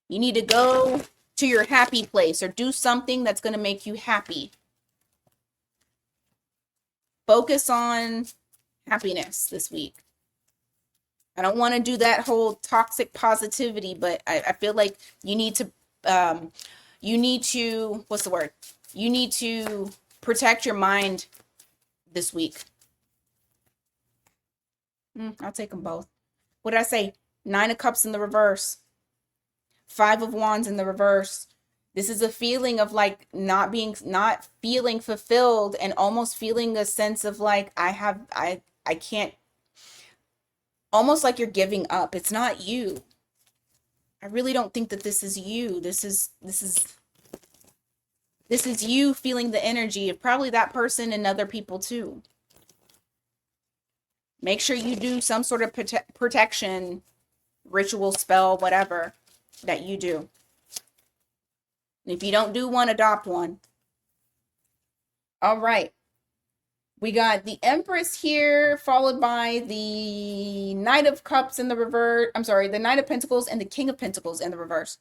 You need to go to your happy place or do something that's going to make you happy. Focus on happiness this week. I don't want to do that whole toxic positivity, but I feel like you need to, what's the word? You need to protect your mind this week. I'll take them both. What did I say? 9 of Cups in the reverse. 5 of Wands in the reverse. This is a feeling of like not feeling fulfilled and almost feeling a sense of like, I can't, almost like you're giving up. It's not you. I really don't think that this is you. This is you feeling the energy of probably that person and other people too. Make sure you do some sort of protection ritual, spell, whatever that you do. And if you don't do one, adopt one. All right. We got the Empress here, followed by the Knight of Cups in the reverse. I'm sorry, the Knight of Pentacles and the King of Pentacles in the reverse.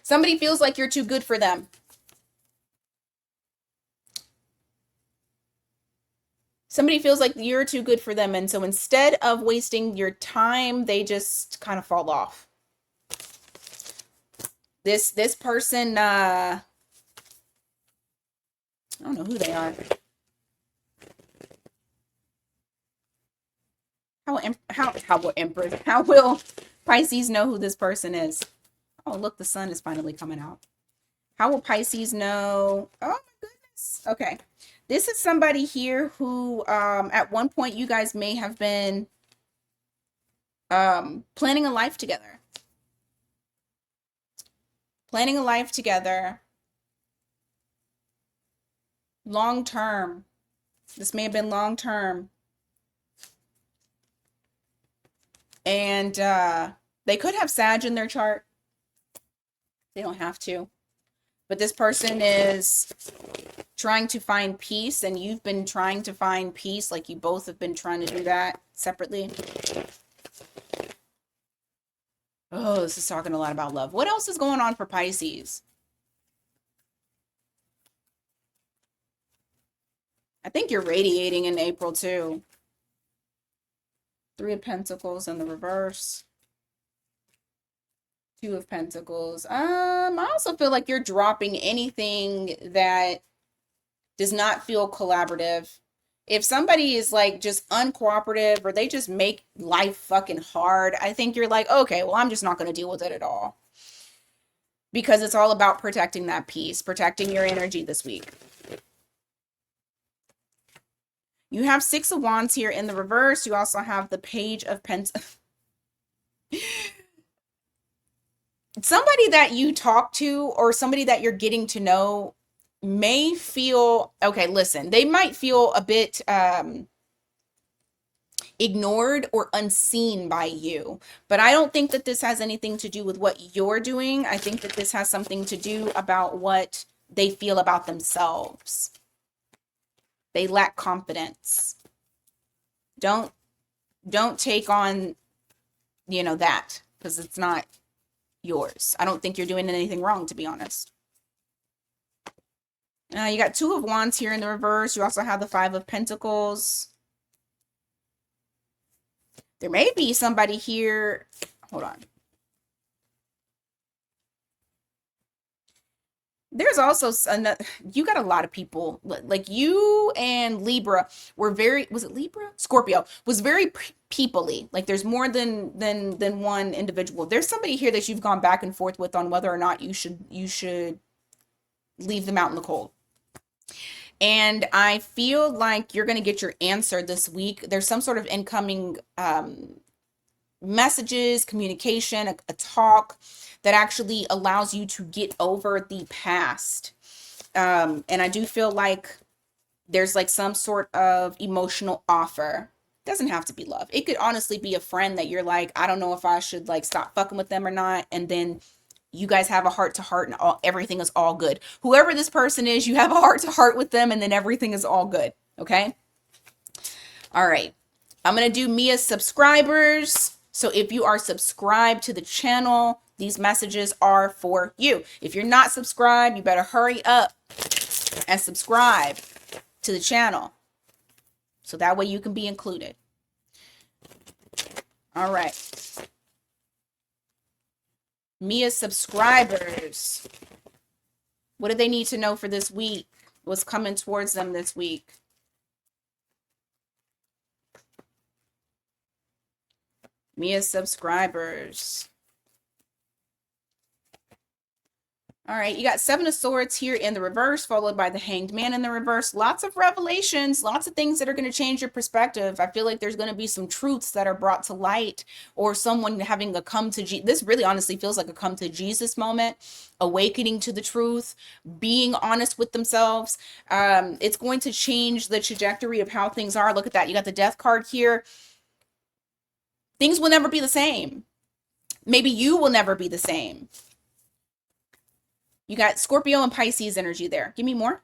Somebody feels like you're too good for them. Somebody feels like you're too good for them. And so instead of wasting your time, they just kind of fall off. This person, I don't know who they are. How will Pisces know who this person is? Oh, look, the sun is finally coming out. How will Pisces know? Oh my goodness. Okay. This is somebody here who, at one point you guys may have been, planning a life together. Planning a life together. Long term. This may have been long term. And they could have Sag in their chart. They don't have to. But this person is trying to find peace, and you've been trying to find peace. Like you both have been trying to do that separately. Oh, this is talking a lot about love. What else is going on for Pisces? I think you're radiating in April too. 3 of Pentacles in the reverse. 2 of Pentacles. I also feel like you're dropping anything that does not feel collaborative. If somebody is like just uncooperative or they just make life fucking hard, I think you're like, okay, well, I'm just not going to deal with it at all. Because it's all about protecting that peace, protecting your energy this week. You have 6 of Wands here in the reverse. You also have the Page of Pentacles. Somebody that you talk to or somebody that you're getting to know may feel, okay, listen, they might feel a bit ignored or unseen by you. But I don't think that this has anything to do with what you're doing. I think that this has something to do about what they feel about themselves. They lack confidence. Don't take on, that, because it's not yours. I don't think you're doing anything wrong, to be honest. You got Two of Wands here in the reverse. You also have the Five of Pentacles. There may be somebody here. Hold on. There's also another, you got a lot of people like you and Libra were very, was it Libra? Scorpio was very peoply. Like there's more than one individual. There's somebody here that you've gone back and forth with on whether or not you should leave them out in the cold. And I feel like you're going to get your answer this week. There's some sort of incoming messages, communication, a talk that actually allows you to get over the past. And I do feel like there's like some sort of emotional offer. Doesn't have to be love. It could honestly be a friend that you're like, I don't know if I should like stop fucking with them or not. And then you guys have a heart to heart and everything is all good. Whoever this person is, you have a heart to heart with them and then everything is all good. Okay. All right. I'm going to do Mia's subscribers. So if you are subscribed to the channel, these messages are for you. If you're not subscribed, you better hurry up and subscribe to the channel. So that way you can be included. All right. Mia's subscribers. What do they need to know for this week? What's coming towards them this week? Mia's subscribers. All right, you got Seven of Swords here in the reverse, followed by the Hanged Man in the reverse. Lots of revelations, lots of things that are going to change your perspective. I feel like there's going to be some truths that are brought to light, or someone having a come to Jesus. This really honestly feels like a come to Jesus moment, awakening to the truth, being honest with themselves. It's going to change the trajectory of how things are. Look at that. You got the Death card here. Things will never be the same. Maybe you will never be the same. You got Scorpio and Pisces energy there. Give me more.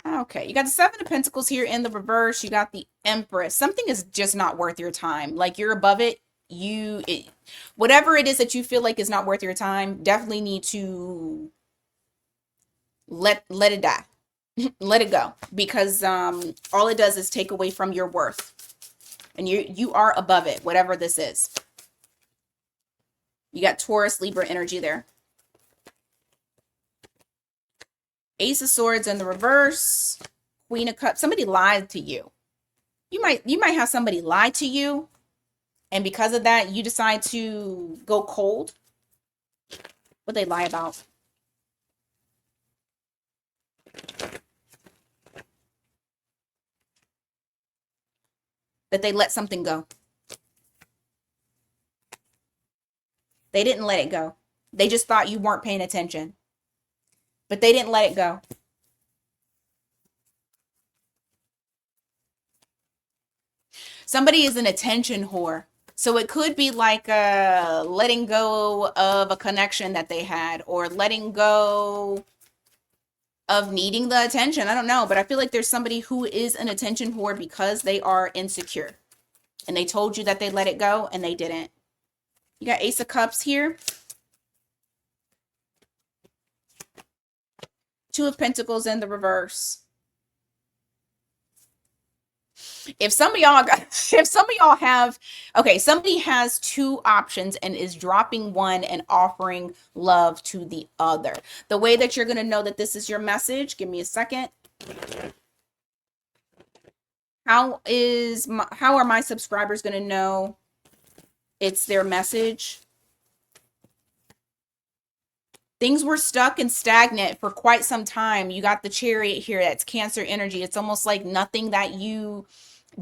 Okay, you got the Seven of Pentacles here in the reverse. You got the Empress. Something is just not worth your time. Like you're above it. Whatever it is that you feel like is not worth your time, definitely need to let it die. Let it go, because all it does is take away from your worth. And you are above it, whatever this is. You got Taurus, Libra energy there. Ace of Swords in the reverse. Queen of Cups. Somebody lied to you. You might have somebody lie to you, and because of that, you decide to go cold. What they lie about? That they let something go. They didn't let it go. They just thought you weren't paying attention. But they didn't let it go. Somebody is an attention whore. So it could be like letting go of a connection that they had, or letting go of needing the attention. I don't know, but I feel like there's somebody who is an attention whore because they are insecure. And they told you that they let it go and they didn't. You got Ace of Cups here. Two of Pentacles in the reverse. If some of y'all have, okay, somebody has two options and is dropping one and offering love to the other. The way that you're going to know that this is your message, give me a second. How are my subscribers going to know it's their message? Things were stuck and stagnant for quite some time. You got the Chariot here. That's Cancer energy. It's almost like nothing that you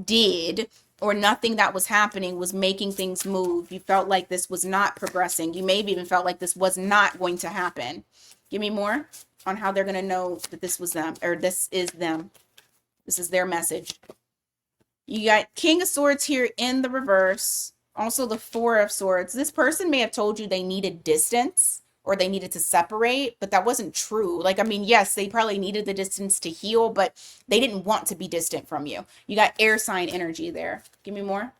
did or nothing that was happening was making things move. You felt like this was not progressing. You maybe even felt like this was not going to happen. Give me more on how they're going to know that this was them, or this is them. This is their message. You got King of Swords here in the reverse. Also the Four of Swords. This person may have told you they needed distance or they needed to separate, but that wasn't true. Like, I mean, yes, they probably needed the distance to heal, but they didn't want to be distant from you. You got air sign energy there. Give me more.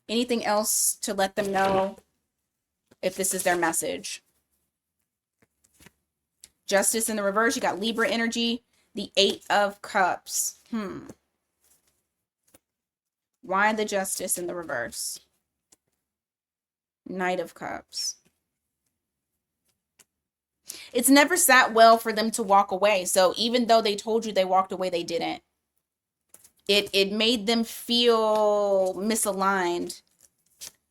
Anything else to let them know if this is their message? Justice in the reverse. You got Libra energy. The 8 of Cups. Why the Justice in the reverse? Knight of Cups. It's never sat well for them to walk away. So even though they told you they walked away, they didn't. It made them feel misaligned.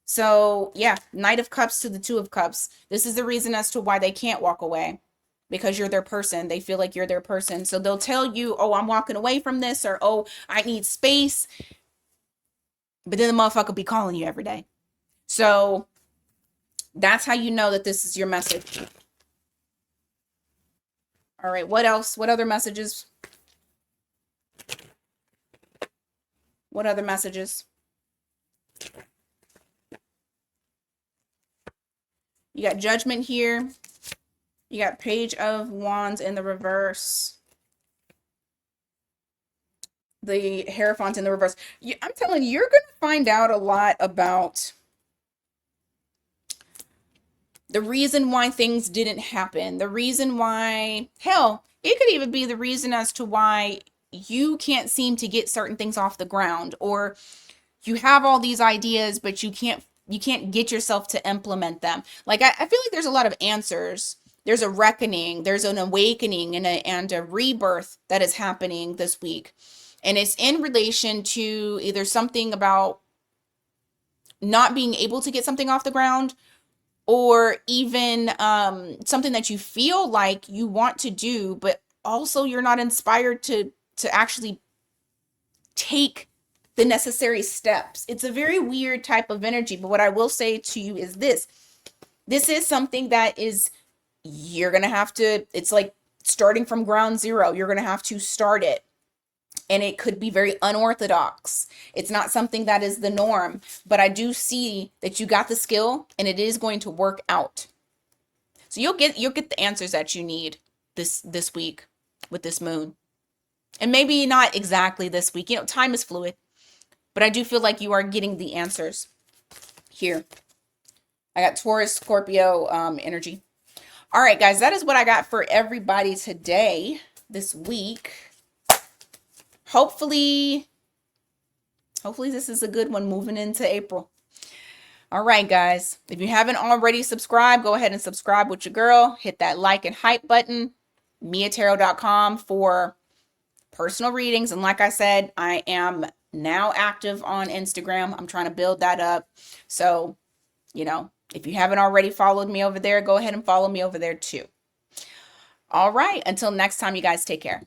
So yeah, Knight of Cups to the 2 of Cups. This is the reason as to why they can't walk away. Because you're their person. They feel like you're their person. So they'll tell you, oh, I'm walking away from this, or oh, I need space. But then the motherfucker be calling you every day. So that's how you know that this is your message. All right, what else? What other messages? What other messages? You got Judgment here. You got Page of Wands in the reverse. The Hierophant in the reverse. I'm telling you, you're going to find out a lot about the reason why things didn't happen. The reason why, hell, it could even be the reason as to why you can't seem to get certain things off the ground, or you have all these ideas, but you can't get yourself to implement them. Like, I feel like there's a lot of answers. There's a reckoning, there's an awakening and a rebirth that is happening this week. And it's in relation to either something about not being able to get something off the ground, or even something that you feel like you want to do, but also you're not inspired to actually take the necessary steps. It's a very weird type of energy, but what I will say to you is this is something that is, you're going to have to, it's like starting from ground zero. You're going to have to start it. And it could be very unorthodox. It's not something that is the norm, but I do see that you got the skill and it is going to work out. So you'll get the answers that you need this week with this moon. And maybe not exactly this week. You know, time is fluid, but I do feel like you are getting the answers here. I got Taurus, Scorpio energy. All right, guys, that is what I got for everybody today, this week. Hopefully this is a good one moving into April. All right, guys, if you haven't already subscribed, go ahead and subscribe with your girl. Hit that like and hype button. MiaTarot.com for personal readings. And like I said, I am now active on Instagram. I'm trying to build that up. So, you know, if you haven't already followed me over there, go ahead and follow me over there too. All right, until next time, you guys take care.